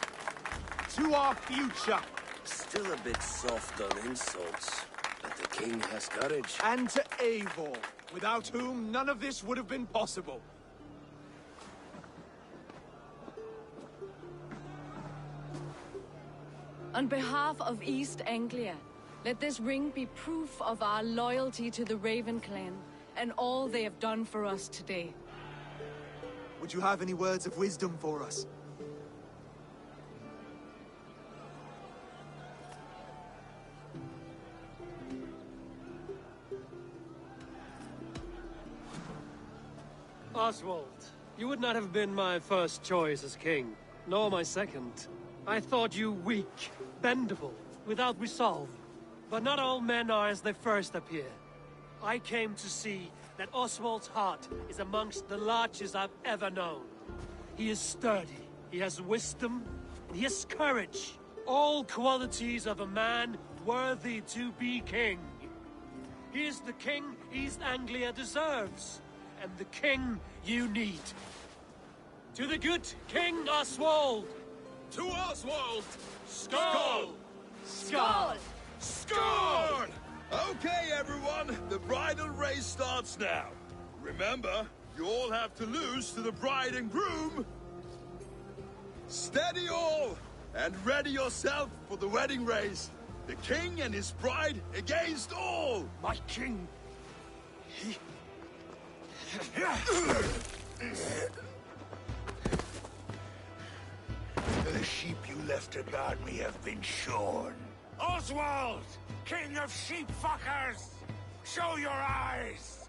[SPEAKER 7] To our future.
[SPEAKER 14] Still a bit soft on insults, but the king has courage.
[SPEAKER 7] And to Eivor, without whom none of this would have been possible.
[SPEAKER 5] On behalf of East Anglia, let this ring be proof of our loyalty to the Raven clan and all they have done for us today.
[SPEAKER 7] Would you have any words of wisdom for us?
[SPEAKER 4] Oswald, you would not have been my first choice as king, nor my second. I thought you weak, bendable, without resolve. But not all men are as they first appear. I came to see that Oswald's heart is amongst the largest I've ever known. He is sturdy, he has wisdom, and he has courage. All qualities of a man worthy to be king. He is the king East Anglia deserves, and the king you need. To the good King Oswald!
[SPEAKER 15] To Oswald!
[SPEAKER 4] Skull!
[SPEAKER 15] Skull! Skull! Okay, everyone, the bridal race starts now. Remember, you all have to lose to the bride and groom. Steady all, and ready yourself for the wedding race. The king and his bride against all.
[SPEAKER 6] My king, he... The sheep you left to guard me have been shorn.
[SPEAKER 15] Oswald, king of sheep fuckers! Show your eyes!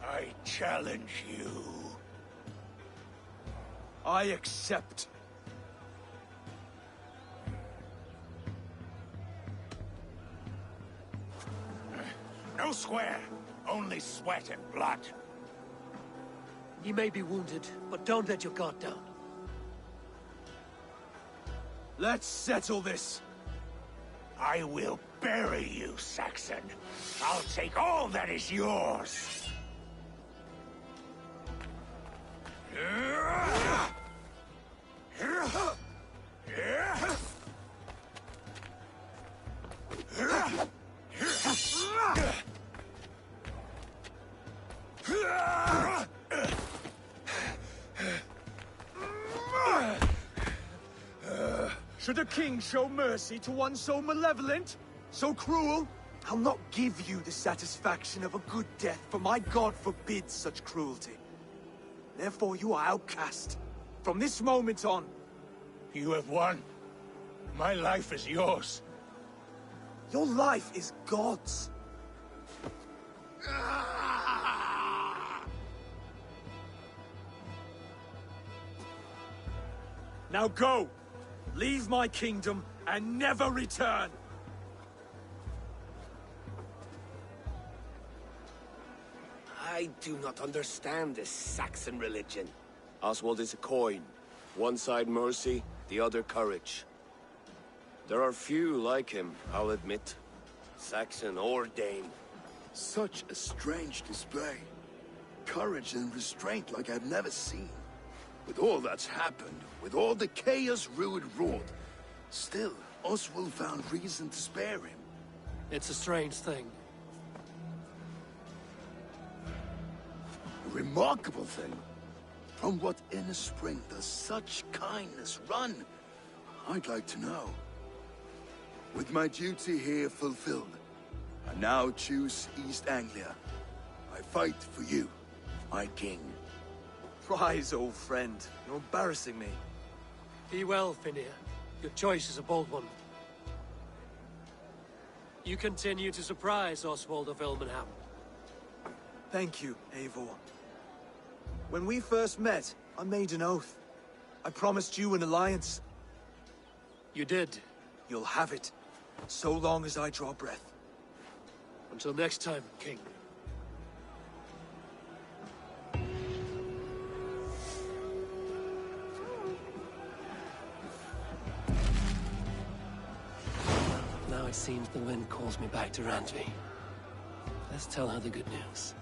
[SPEAKER 6] I challenge you.
[SPEAKER 7] I accept.
[SPEAKER 6] No square, only sweat and blood.
[SPEAKER 4] He may be wounded, but don't let your guard down.
[SPEAKER 7] Let's settle this.
[SPEAKER 6] I will bury you, Saxon. I'll take all that is yours.
[SPEAKER 7] Should a king show mercy to one so malevolent? So cruel? I'll not give you the satisfaction of a good death, for my god forbids such cruelty. Therefore you are outcast. From this moment on.
[SPEAKER 6] You have won. My life is yours.
[SPEAKER 7] Your life is God's. Now go! Leave my kingdom and never return!
[SPEAKER 14] I do not understand this Saxon religion. Oswald is a coin. One side mercy, the other courage. There are few like him, I'll admit. Saxon or Dane.
[SPEAKER 11] Such a strange display. Courage and restraint like I've never seen. With all that's happened, with all the chaos Rued wrought, still, Oswald found reason to spare him.
[SPEAKER 4] It's a strange thing.
[SPEAKER 11] A remarkable thing. From what inner spring does such kindness run? I'd like to know. With my duty here fulfilled, I now choose East Anglia. I fight for you, my king.
[SPEAKER 7] Rise, old friend. You're embarrassing me.
[SPEAKER 4] Be well, Finir. Your choice is a bold one. You continue to surprise Oswald of Ilmenham.
[SPEAKER 7] Thank you, Eivor. When we first met, I made an oath. I promised you an alliance.
[SPEAKER 4] You did.
[SPEAKER 7] You'll have it, so long as I draw breath.
[SPEAKER 4] Until next time, King. Now it seems the wind calls me back to Randvi. Let's tell her the good news.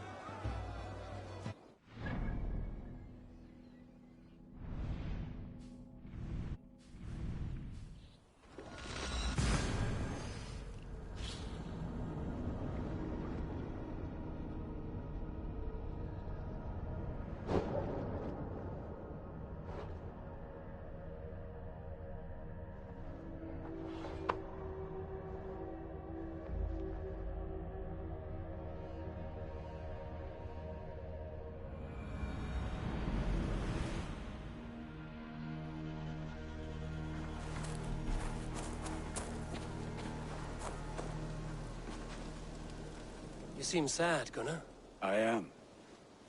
[SPEAKER 2] seem sad, Gunnar.
[SPEAKER 10] I am.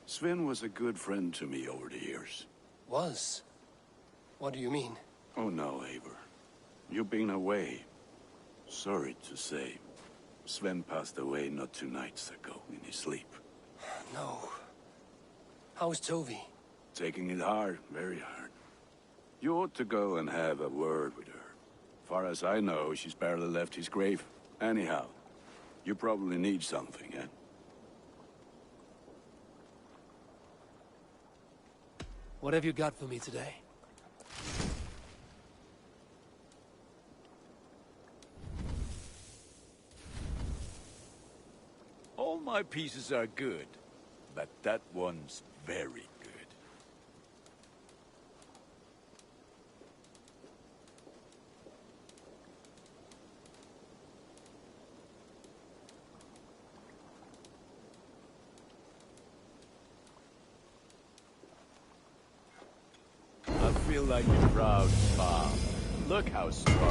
[SPEAKER 10] Sven was a good friend to me over the years.
[SPEAKER 2] Was? What do you mean?
[SPEAKER 10] Oh no, Eivor. You've been away. Sorry to say. Sven passed away not 2 nights ago in his sleep.
[SPEAKER 2] No. How's Tovi?
[SPEAKER 10] Taking it hard, very hard. You ought to go and have a word with her. Far as I know, she's barely left his grave. Anyhow, you probably need something, eh?
[SPEAKER 2] What have you got for me today?
[SPEAKER 15] All my pieces are good, but that one's very good. I feel like a proud father. Look how strong you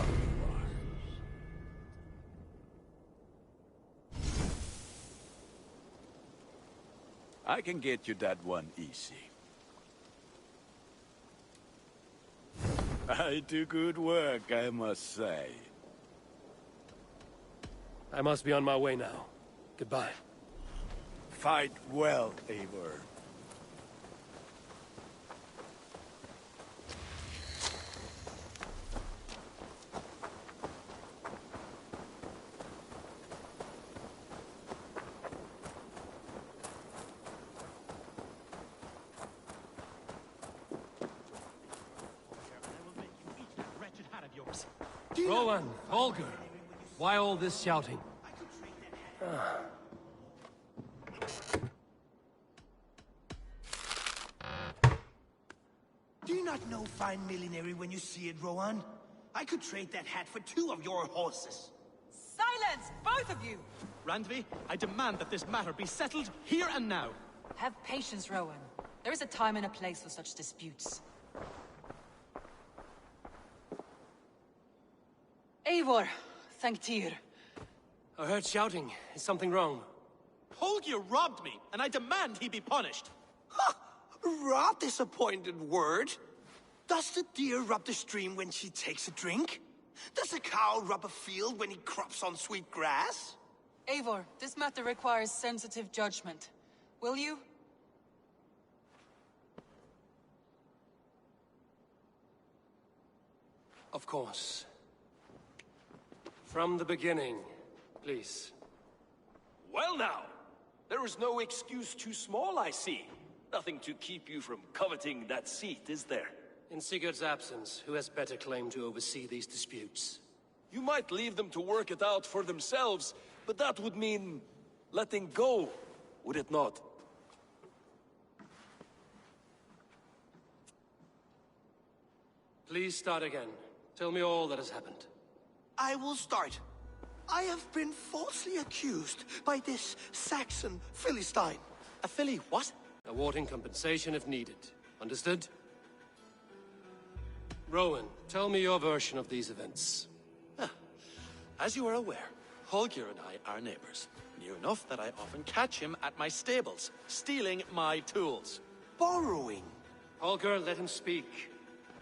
[SPEAKER 15] are. I can get you that one easy. I do good work, I must say.
[SPEAKER 2] I must be on my way now. Goodbye.
[SPEAKER 15] Fight well, Eivor.
[SPEAKER 2] Rowan, Holger, why all this shouting?
[SPEAKER 11] Do you not know fine millinery when you see it, Rowan? I could trade that hat for 2 of your horses.
[SPEAKER 16] Silence, both of you!
[SPEAKER 17] Randvi, I demand that this matter be settled here and now.
[SPEAKER 16] Have patience, Rowan. There is a time and a place for such disputes. Eivor, thank Tyr.
[SPEAKER 2] I heard shouting. Is something wrong?
[SPEAKER 17] Holger robbed me, and I demand he be punished.
[SPEAKER 11] Ha! Raw disappointed word. Does the deer rub the stream when she takes a drink? Does a cow rub a field when he crops on sweet grass?
[SPEAKER 16] Eivor, this matter requires sensitive judgment. Will you?
[SPEAKER 2] Of course. From the beginning, please.
[SPEAKER 18] Well now, there is no excuse too small, I see. Nothing to keep you from coveting that seat, is there?
[SPEAKER 2] In Sigurd's absence, who has better claim to oversee these disputes?
[SPEAKER 18] You might leave them to work it out for themselves, but that would mean letting go, would it not?
[SPEAKER 2] Please start again. Tell me all that has happened.
[SPEAKER 11] I will start. I have been falsely accused by this Saxon Philistine.
[SPEAKER 17] A Philly what?
[SPEAKER 2] Awarding compensation if needed. Understood? Rowan, tell me your version of these events.
[SPEAKER 17] As you are aware, Holger and I are neighbors. Near enough that I often catch him at my stables, stealing my tools.
[SPEAKER 11] Borrowing.
[SPEAKER 2] Holger, let him speak.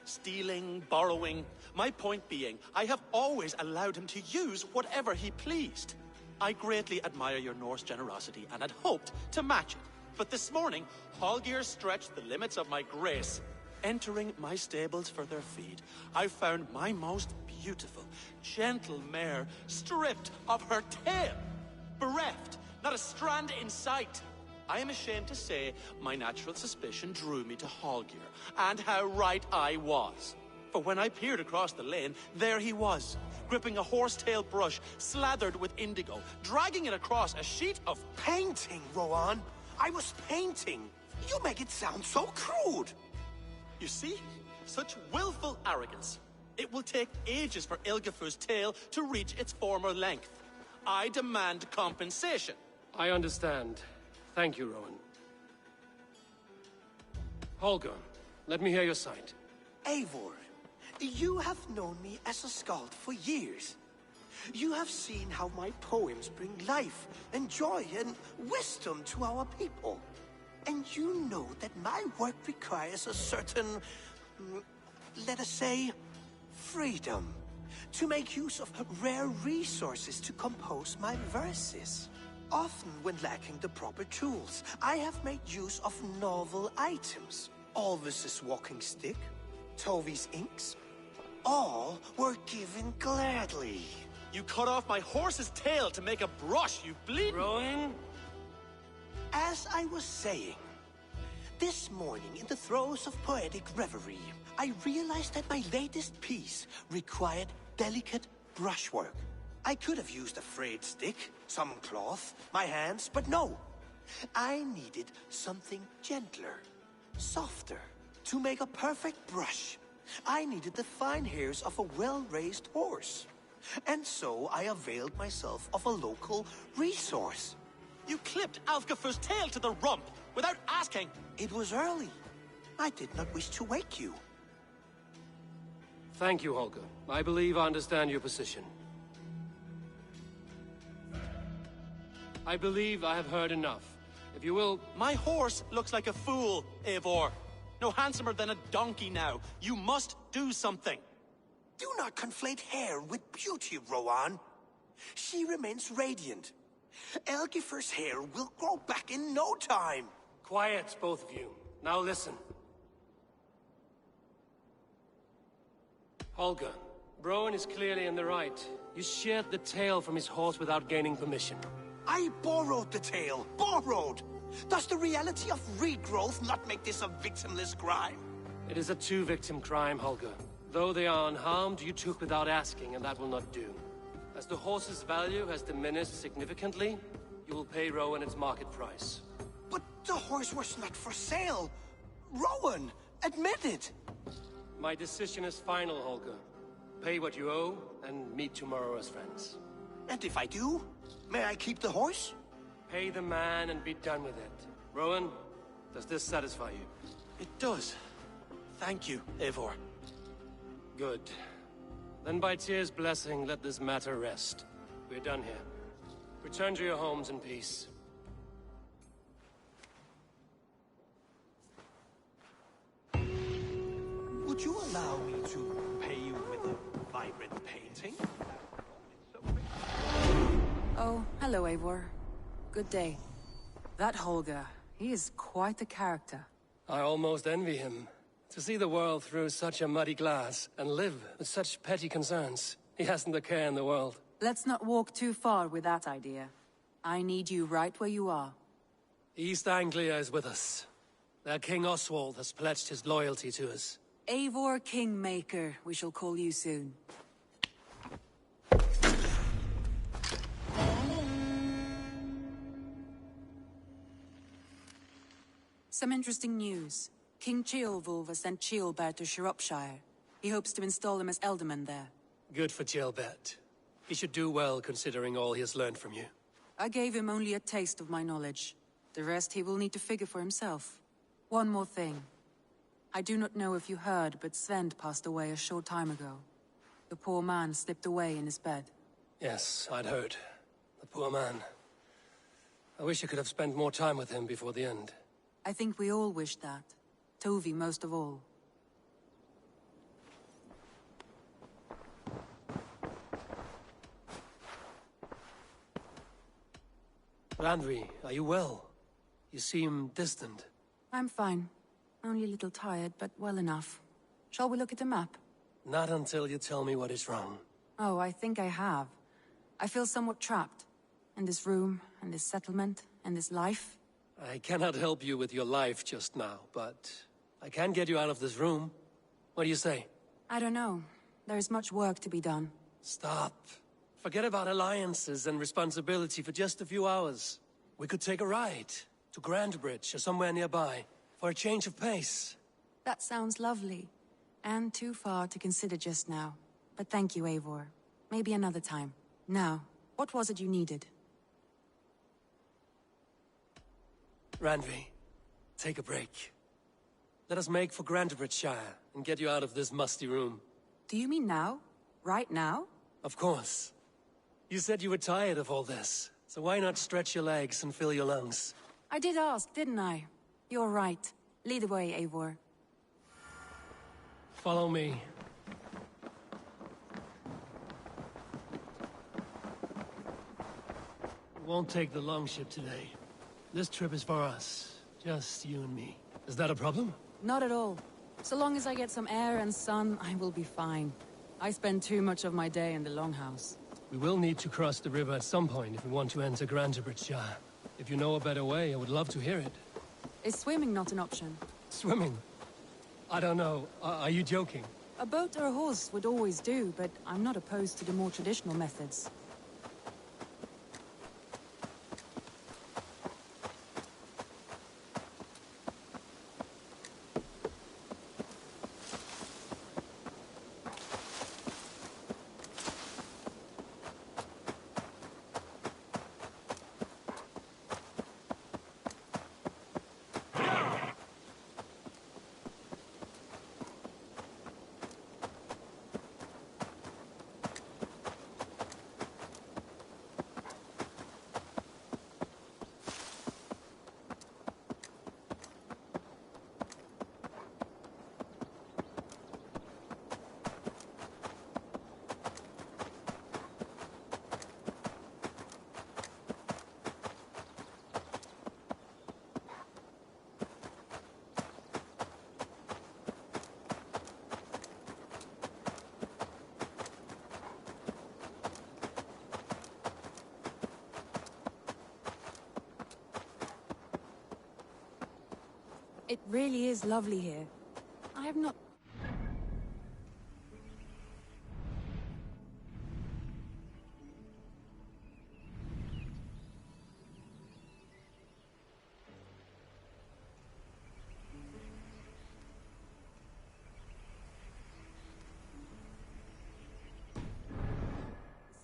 [SPEAKER 17] Stealing, borrowing. My point being, I have always allowed him to use whatever he pleased. I greatly admire your Norse generosity and had hoped to match it. But this morning, Holger stretched the limits of my grace. Entering my stables for their feed, I found my most beautiful, gentle mare stripped of her tail. Bereft, not a strand in sight. I am ashamed to say my natural suspicion drew me to Holger, and how right I was. For when I peered across the lane, there he was, gripping a horsetail brush slathered with indigo, dragging it across a sheet of
[SPEAKER 11] painting, Rowan. I was painting. You make it sound so crude.
[SPEAKER 17] You see? Such willful arrogance. It will take ages for Ilgefu's tail to reach its former length. I demand compensation.
[SPEAKER 2] I understand. Thank you, Rowan. Holger, let me hear your side.
[SPEAKER 11] Eivor, you have known me as a skald for years.
[SPEAKER 19] You have seen how my poems bring life and joy and wisdom to our people. And you know that my work requires a certain, let us say, freedom. To make use of rare resources to compose my verses. Often when lacking the proper tools, I have made use of novel items. Alvis's walking stick, Tovy's inks, all were given gladly.
[SPEAKER 17] You cut off my horse's tail to make a brush, you bleed.
[SPEAKER 3] Rowan?
[SPEAKER 19] As I was saying, this morning in the throes of poetic reverie, I realized that my latest piece required delicate brushwork. I could have used a frayed stick, some cloth, my hands, but no. I needed something gentler, softer. To make a perfect brush, I needed the fine hairs of a well-raised horse. And so I availed myself of a local resource.
[SPEAKER 17] You clipped Alfgafu's tail to the rump without asking.
[SPEAKER 19] It was early. I did not wish to wake you.
[SPEAKER 3] Thank you, Holger. I believe I understand your position. I believe I have heard enough. If you will...
[SPEAKER 17] My horse looks like a fool, Eivor. No handsomer than a donkey now. You must do something.
[SPEAKER 19] Do not conflate hair with beauty, Rowan. She remains radiant. Elgifer's hair will grow back in no time.
[SPEAKER 3] Quiet, both of you. Now listen. Holger, Rowan is clearly in the right. You sheared the tail from his horse without gaining permission.
[SPEAKER 19] I borrowed the tail. Borrowed! Does the reality of regrowth not make this a victimless crime?
[SPEAKER 3] It is a two-victim crime, Holger. Though they are unharmed, you took without asking, and that will not do. As the horse's value has diminished significantly, you will pay Rowan its market price.
[SPEAKER 19] But the horse was not for sale. Rowan, admit it.
[SPEAKER 3] My decision is final, Holger. Pay what you owe, and meet tomorrow as friends.
[SPEAKER 19] And if I do, may I keep the horse?
[SPEAKER 3] Pay the man and be done with it. Rowan, does this satisfy you?
[SPEAKER 17] It does. Thank you, Eivor.
[SPEAKER 3] Good. Then by Tyr's blessing, let this matter rest. We're done here. Return to your homes in peace.
[SPEAKER 19] Would you allow me to pay you with a vibrant painting?
[SPEAKER 20] Oh, hello, Eivor. Good day. That Holger, he is quite a character.
[SPEAKER 3] I almost envy him. To see the world through such a muddy glass, and live with such petty concerns. He hasn't a care in the world.
[SPEAKER 20] Let's not walk too far with that idea. I need you right where you are.
[SPEAKER 3] East Anglia is with us. Their King Oswald has pledged his loyalty to us.
[SPEAKER 20] Eivor Kingmaker, we shall call you soon. Some interesting news. King Ceolwulf has sent Ceolbert to Shropshire. He hopes to install him as Ealdorman there.
[SPEAKER 3] Good for Ceolbert. He should do well considering all he has learned from you.
[SPEAKER 20] I gave him only a taste of my knowledge. The rest he will need to figure for himself. One more thing. I do not know if you heard, but Sven passed away a short time ago. The poor man slipped away in his bed.
[SPEAKER 3] Yes, I'd heard. The poor man. I wish I could have spent more time with him before the end.
[SPEAKER 20] I think we all wish that. Tovy most of all.
[SPEAKER 3] Randvi, are you well? You seem distant.
[SPEAKER 20] I'm fine. Only a little tired, but well enough. Shall we look at the map?
[SPEAKER 3] Not until you tell me what is wrong.
[SPEAKER 20] Oh, I think I have. I feel somewhat trapped. In this room, and this settlement, and this life.
[SPEAKER 3] I cannot help you with your life just now, but I can get you out of this room. What do you say?
[SPEAKER 20] I don't know. There is much work to be done.
[SPEAKER 3] Stop. Forget about alliances and responsibility for just a few hours. We could take a ride to Grandbridge or somewhere nearby for a change of pace.
[SPEAKER 20] That sounds lovely. And too far to consider just now. But thank you, Eivor. Maybe another time. Now, what was it you needed?
[SPEAKER 3] Randvi, take a break. Let us make for Grandbridgeshire and get you out of this musty room.
[SPEAKER 20] Do you mean now? Right now?
[SPEAKER 3] Of course. You said you were tired of all this, so why not stretch your legs and fill your lungs?
[SPEAKER 20] I did ask, didn't I? You're right. Lead the way, Eivor.
[SPEAKER 3] Follow me. We won't take the longship today. This trip is for us. Just you and me. Is that a problem?
[SPEAKER 20] Not at all. So long as I get some air and sun, I will be fine. I spend too much of my day in the Longhouse.
[SPEAKER 3] We will need to cross the river at some point if we want to enter Grantebridgeshire. If you know a better way, I would love to hear it.
[SPEAKER 20] Is swimming not an option?
[SPEAKER 3] Swimming? I don't know. Are you joking?
[SPEAKER 20] A boat or a horse would always do, but I'm not opposed to the more traditional methods. It really is lovely here. I have not...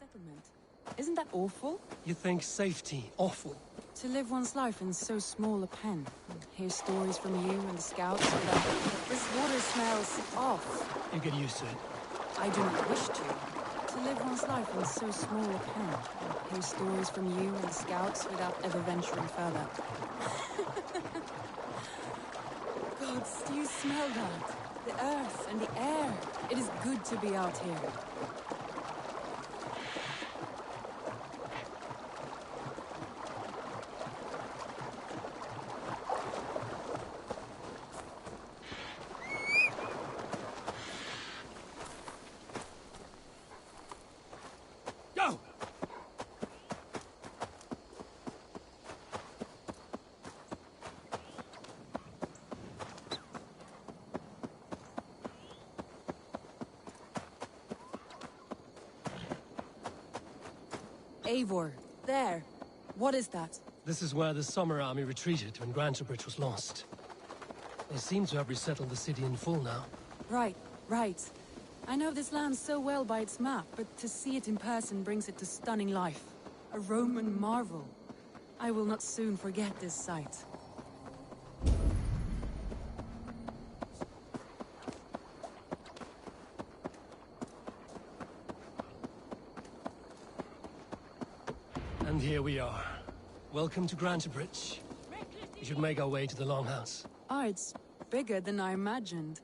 [SPEAKER 20] Settlement. Isn't that awful?
[SPEAKER 3] You think safety awful?
[SPEAKER 20] To live one's life in so small a pen, and hear stories from you and the scouts without... This water smells off.
[SPEAKER 3] You get used to it.
[SPEAKER 20] I do not wish to. To live one's life in so small a pen, and hear stories from you and the scouts without ever venturing further. Gods, do you smell that? The earth and the air. It is good to be out here. Eivor, there. What is that?
[SPEAKER 3] This is where the Summer Army retreated when Grantebridge was lost. They seem to have resettled the city in full now.
[SPEAKER 20] Right, right. I know this land so well by its map, but to see it in person brings it to stunning life. A Roman marvel. I will not soon forget this sight.
[SPEAKER 3] And here we are. Welcome to Grantebridge. We should make our way to the Longhouse.
[SPEAKER 20] Ah, it's bigger than I imagined.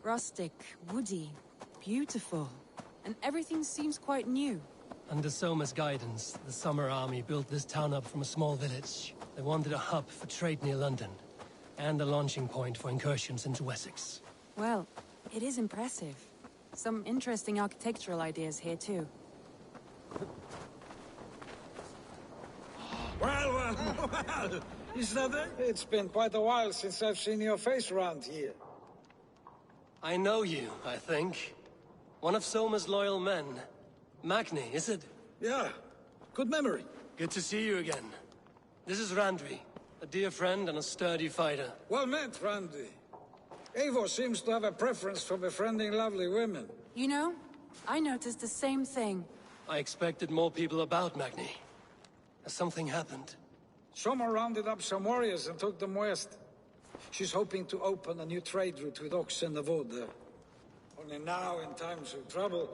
[SPEAKER 20] Rustic, woody, beautiful. And everything seems quite new.
[SPEAKER 3] Under Soma's guidance, the Summer Army built this town up from a small village. They wanted a hub for trade near London, and a launching point for incursions into Wessex.
[SPEAKER 20] Well, it is impressive. Some interesting architectural ideas here, too.
[SPEAKER 21] Well, is that it? It's been quite a while since I've seen your face around here.
[SPEAKER 3] I know you, I think. One of Soma's loyal men. Magni, is it?
[SPEAKER 21] Yeah, good memory.
[SPEAKER 3] Good to see you again. This is Randvi, a dear friend and a sturdy fighter.
[SPEAKER 21] Well met, Randvi. Eivor seems to have a preference for befriending lovely women.
[SPEAKER 20] You know, I noticed the same thing.
[SPEAKER 3] I expected more people about Magni. Has something happened?
[SPEAKER 21] Someone rounded up some warriors and took them west. She's hoping to open a new trade route with oxen of wood there. Only now, in times of trouble,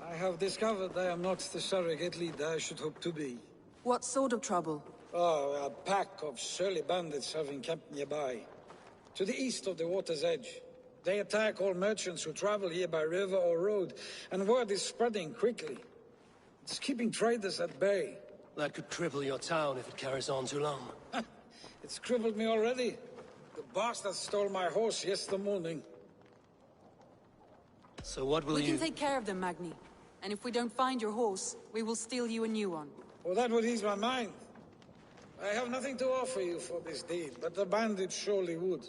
[SPEAKER 21] I have discovered I am not the surrogate leader I should hope to be.
[SPEAKER 20] What sort of trouble?
[SPEAKER 21] Oh, a pack of surly bandits have encamped nearby. To the east of the water's edge. They attack all merchants who travel here by river or road, and word is spreading quickly. It's keeping traders at bay.
[SPEAKER 3] That could cripple your town if it carries on too long.
[SPEAKER 21] It's crippled me already. The bastards stole my horse yesterday morning.
[SPEAKER 3] So what will
[SPEAKER 20] We can take care of them, Magni. And if we don't find your horse, we will steal you a new one.
[SPEAKER 21] Well, that would ease my mind. I have nothing to offer you for this deed, but the bandits surely would.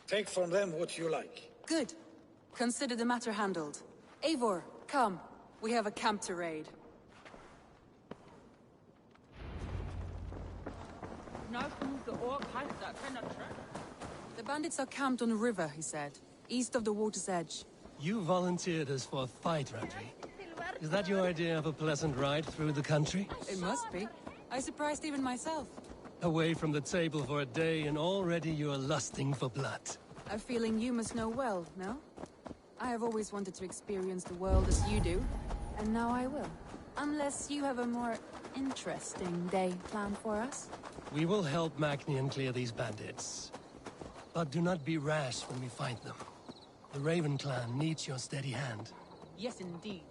[SPEAKER 21] Take from them what you like.
[SPEAKER 20] Good. Consider the matter handled. Eivor, come. We have a camp to raid. The bandits are camped on a river, he said. East of the water's edge.
[SPEAKER 3] You volunteered us for a fight, Randri. Is that your idea of a pleasant ride through the country?
[SPEAKER 20] It must be. I surprised even myself.
[SPEAKER 3] Away from the table for a day and already you are lusting for blood.
[SPEAKER 20] A feeling you must know well, no? I have always wanted to experience the world as you do, and now I will. Unless you have a more interesting day planned for us.
[SPEAKER 3] We will help Magnian clear these bandits. But do not be rash when we find them. The Raven clan needs your steady hand.
[SPEAKER 20] Yes, indeed.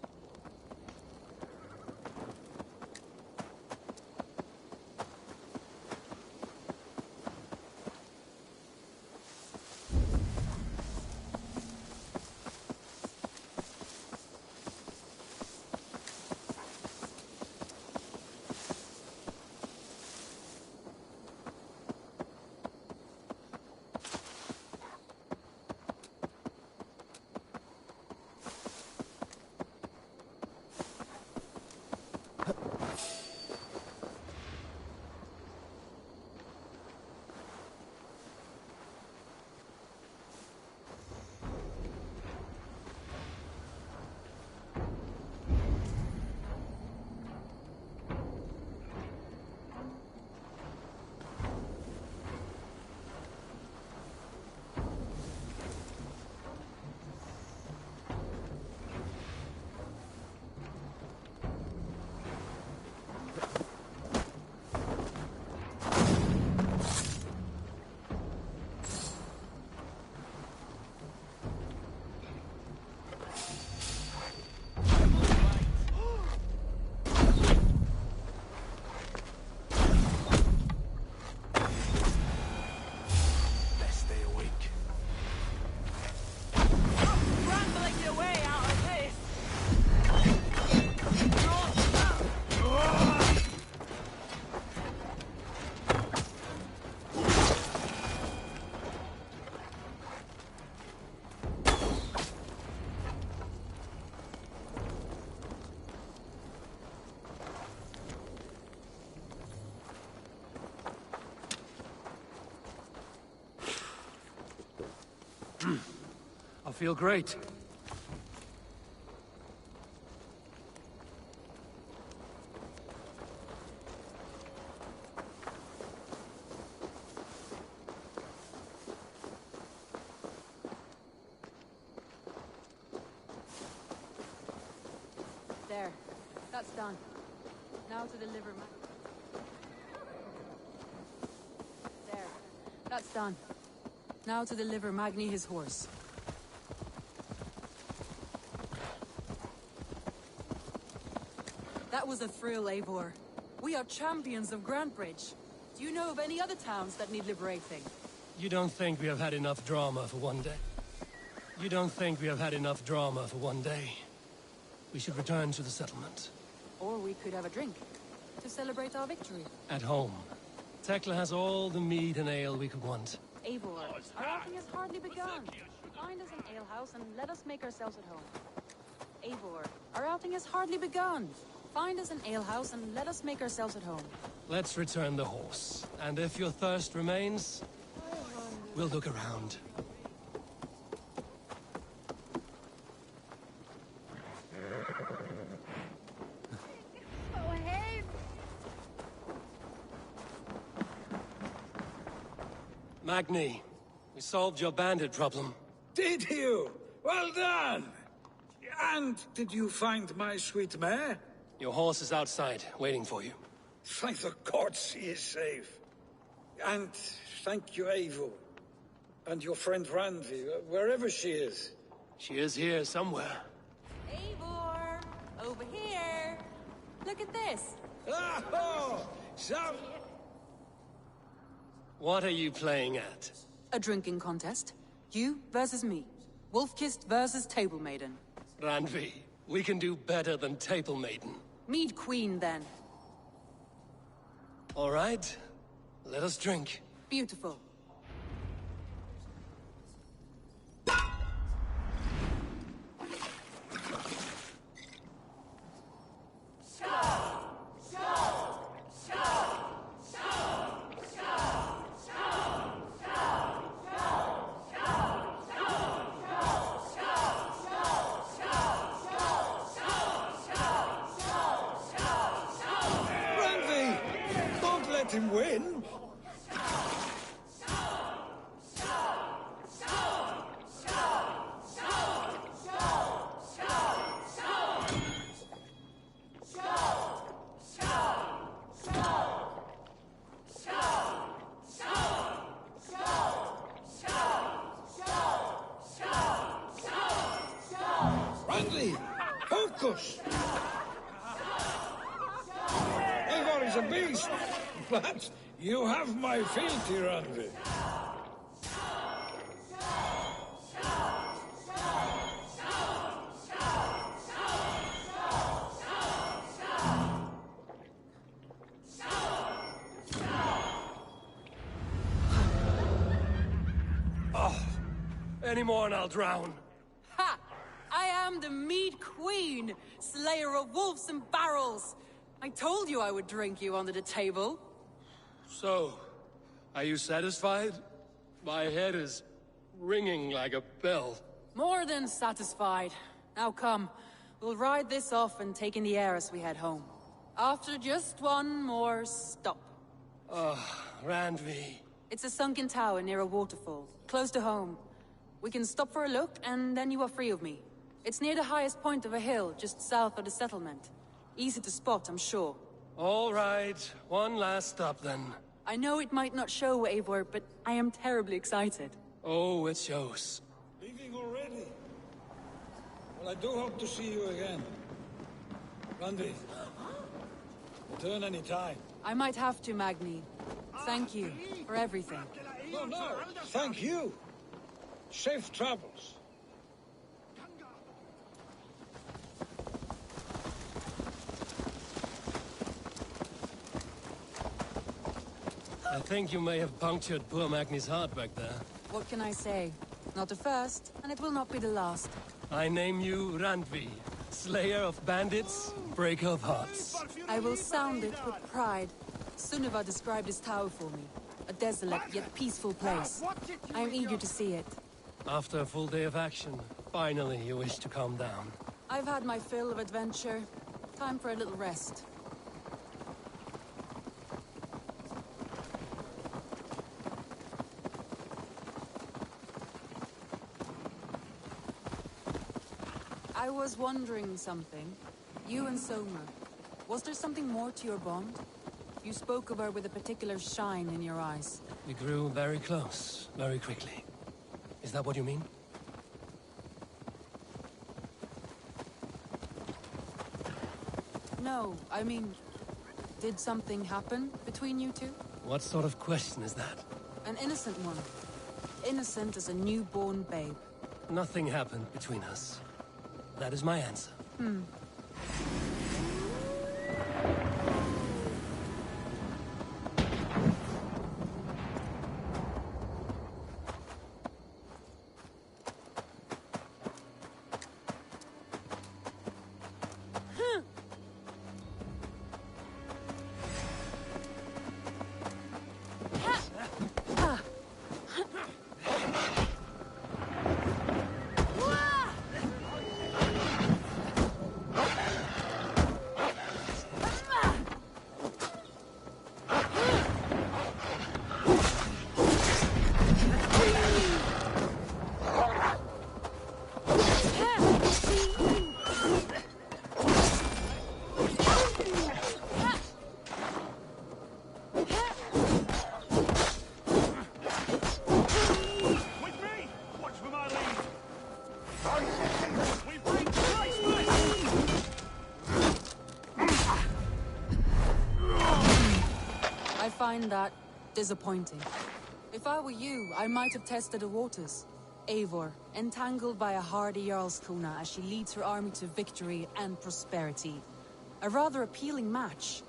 [SPEAKER 3] I feel great.
[SPEAKER 20] There. That's done. Now to deliver There. That's done. Now to deliver Magni his horse. That was a thrill, Eivor. We are champions of Grantbridge. Do you know of any other towns that need liberating?
[SPEAKER 3] You don't think we have had enough drama for one day? You don't think we have had enough drama for one day? We should return to the settlement.
[SPEAKER 20] Or we could have a drink, to celebrate our victory.
[SPEAKER 3] At home. Tekla has all the mead and ale we could want.
[SPEAKER 20] Eivor, our outing has hardly begun. Find us an alehouse and let us make ourselves at home. Eivor, our outing has hardly begun. Find us an alehouse and let us make ourselves at home.
[SPEAKER 3] Let's return the horse. And if your thirst remains, we'll look around.
[SPEAKER 13] Go ahead.
[SPEAKER 3] Magni, we solved your bandit problem.
[SPEAKER 21] Did you? Well done! And did you find my sweet mare?
[SPEAKER 3] Your horse is outside, waiting for you.
[SPEAKER 21] Thank the gods he is safe. And thank you, Eivor. And your friend Randvi, wherever she is.
[SPEAKER 3] She is here somewhere.
[SPEAKER 20] Eivor! Over here! Look at this!
[SPEAKER 21] Oh!
[SPEAKER 3] What are you playing at?
[SPEAKER 20] A drinking contest. You versus me. Wolf-kissed versus Table Maiden.
[SPEAKER 3] Randvi, we can do better than Table Maiden.
[SPEAKER 20] Mead Queen, then.
[SPEAKER 3] All right. Let us drink.
[SPEAKER 20] Beautiful.
[SPEAKER 21] Him win. Randy, focus. Eivor is a beast. But you have my fealty, Randvi.
[SPEAKER 3] Oh, any more and I'll drown.
[SPEAKER 20] Ha! I am the Mead Queen, slayer of wolves and barrels. I told you I would drink you under the table.
[SPEAKER 3] So, are you satisfied? My head is ringing like a bell.
[SPEAKER 20] More than satisfied. Now come, we'll ride this off and take in the air as we head home. After just one more stop.
[SPEAKER 3] Randvi.
[SPEAKER 20] It's a sunken tower near a waterfall, close to home. We can stop for a look, and then you are free of me. It's near the highest point of a hill, just south of the settlement. Easy to spot, I'm sure.
[SPEAKER 3] All right, one last stop then.
[SPEAKER 20] I know it might not show, Eivor, but I am terribly excited.
[SPEAKER 3] Oh, it shows.
[SPEAKER 21] Leaving already? Well, I do hope to see you again. Randy, return any time.
[SPEAKER 20] I might have to, Magni. Thank you for everything.
[SPEAKER 21] No, thank you. Safe travels.
[SPEAKER 3] I think you may have punctured poor Magni's heart back there.
[SPEAKER 20] What can I say? Not the first, and it will not be the last.
[SPEAKER 3] I name you Randvi, slayer of bandits, breaker of hearts.
[SPEAKER 20] I will sound it with pride. Sunniva described this tower for me. A desolate yet peaceful place. I am eager to see it.
[SPEAKER 3] After a full day of action, finally you wish to calm down.
[SPEAKER 20] I've had my fill of adventure. Time for a little rest. I was wondering something. You and Soma. Was there something more to your bond? You spoke of her with a particular shine in your eyes.
[SPEAKER 3] We grew very close, very quickly. Is that what you mean?
[SPEAKER 20] No, I mean... Did something happen between you two?
[SPEAKER 3] What sort of question is that?
[SPEAKER 20] An innocent one. Innocent as a newborn babe.
[SPEAKER 3] Nothing happened between us. That is my answer.
[SPEAKER 20] find that disappointing. If I were you, I might have tested the waters. Eivor, entangled by a hardy Jarlskona as she leads her army to victory and prosperity. A rather appealing match.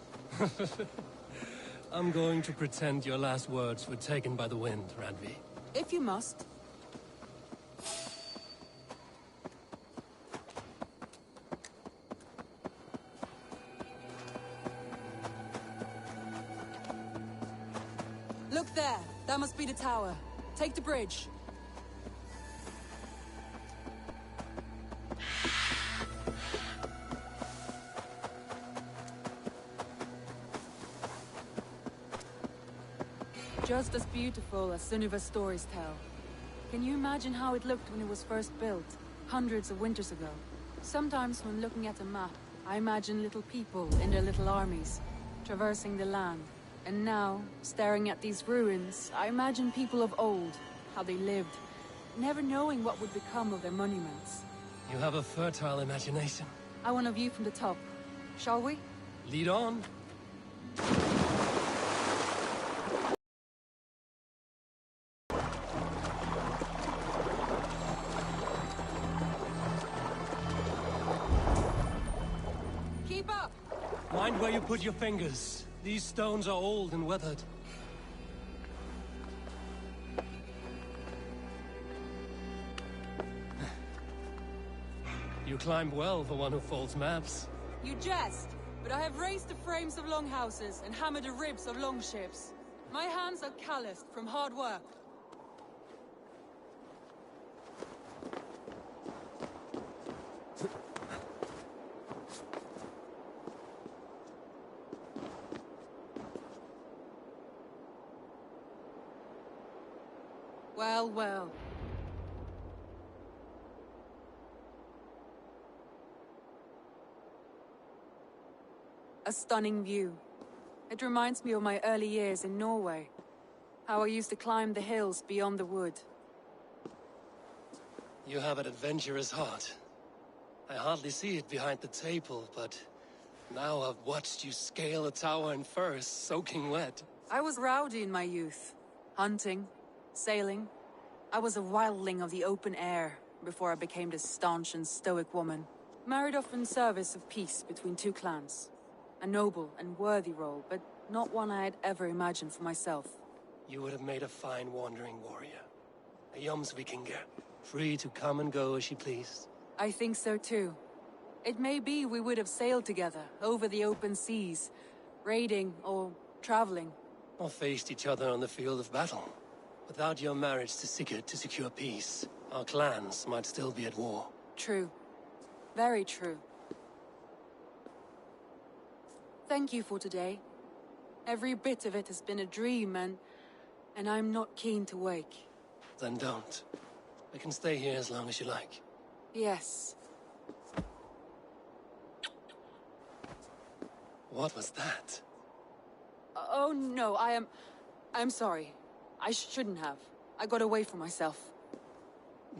[SPEAKER 3] I'm going to pretend your last words were taken by the wind, Randvi.
[SPEAKER 20] If you must. Look there! That must be the tower. Take the bridge. Just as beautiful as Sunniva's stories tell. Can you imagine how it looked when it was first built, hundreds of winters ago? Sometimes when looking at a map, I imagine little people in their little armies, traversing the land. And now, staring at these ruins, I imagine people of old, how they lived, never knowing what would become of their monuments.
[SPEAKER 3] You have a fertile imagination.
[SPEAKER 20] I want a view from the top. Shall we?
[SPEAKER 3] Lead on.
[SPEAKER 20] Keep up!
[SPEAKER 3] Mind where you put your fingers. These stones are old and weathered. You climbed well for one who folds maps.
[SPEAKER 20] You jest, but I have raised the frames of longhouses and hammered the ribs of longships. My hands are calloused from hard work. Well, well. A stunning view. It reminds me of my early years in Norway. How I used to climb the hills beyond the wood.
[SPEAKER 3] You have an adventurous heart. I hardly see it behind the table, but now I've watched you scale a tower in furs, soaking wet.
[SPEAKER 20] I was rowdy in my youth. Hunting, sailing. I was a wildling of the open air before I became this staunch and stoic woman. Married off in service of peace between two clans. A noble and worthy role, but not one I had ever imagined for myself.
[SPEAKER 3] You would have made a fine wandering warrior. A Jomsvikinger, free to come and go as she pleased.
[SPEAKER 20] I think so too. It may be we would have sailed together over the open seas, raiding or traveling.
[SPEAKER 3] Or faced each other on the field of battle. Without your marriage to Sigurd to secure peace, our clans might still be at war.
[SPEAKER 20] True. Very true. Thank you for today. Every bit of it has been a dream, and I'm not keen to wake.
[SPEAKER 3] Then don't. I can stay here as long as you like.
[SPEAKER 20] Yes.
[SPEAKER 3] What was that?
[SPEAKER 20] Oh no, I'm sorry. I shouldn't have. I got away from myself.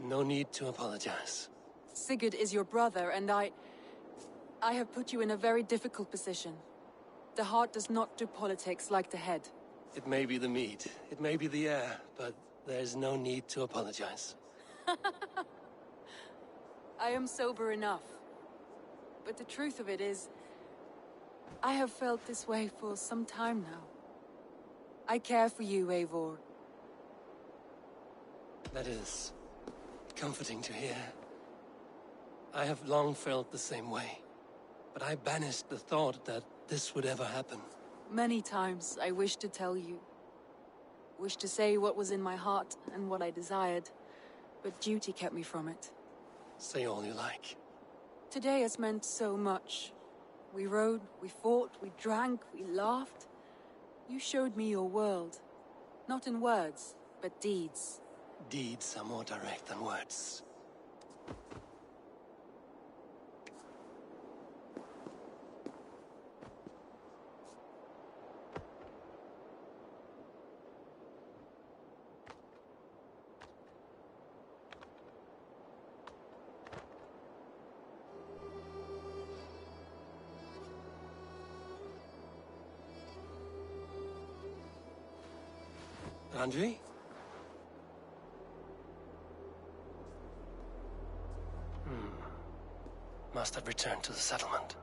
[SPEAKER 3] No need to apologize.
[SPEAKER 20] Sigurd is your brother, and I have put you in a very difficult position. The heart does not do politics like the head.
[SPEAKER 3] It may be the meat, it may be the air, but there's no need to apologize.
[SPEAKER 20] I am sober enough. But the truth of it is, I have felt this way for some time now. I care for you, Eivor.
[SPEAKER 3] That is comforting to hear. I have long felt the same way, but I banished the thought that this would ever happen.
[SPEAKER 20] Many times I wished to tell you. Wished to say what was in my heart and what I desired, but duty kept me from it.
[SPEAKER 3] Say all you like.
[SPEAKER 20] Today has meant so much. We rode, we fought, we drank, we laughed. You showed me your world. Not in words, but deeds.
[SPEAKER 3] Deeds are more direct than words. Anji?
[SPEAKER 2] Must have returned to the settlement.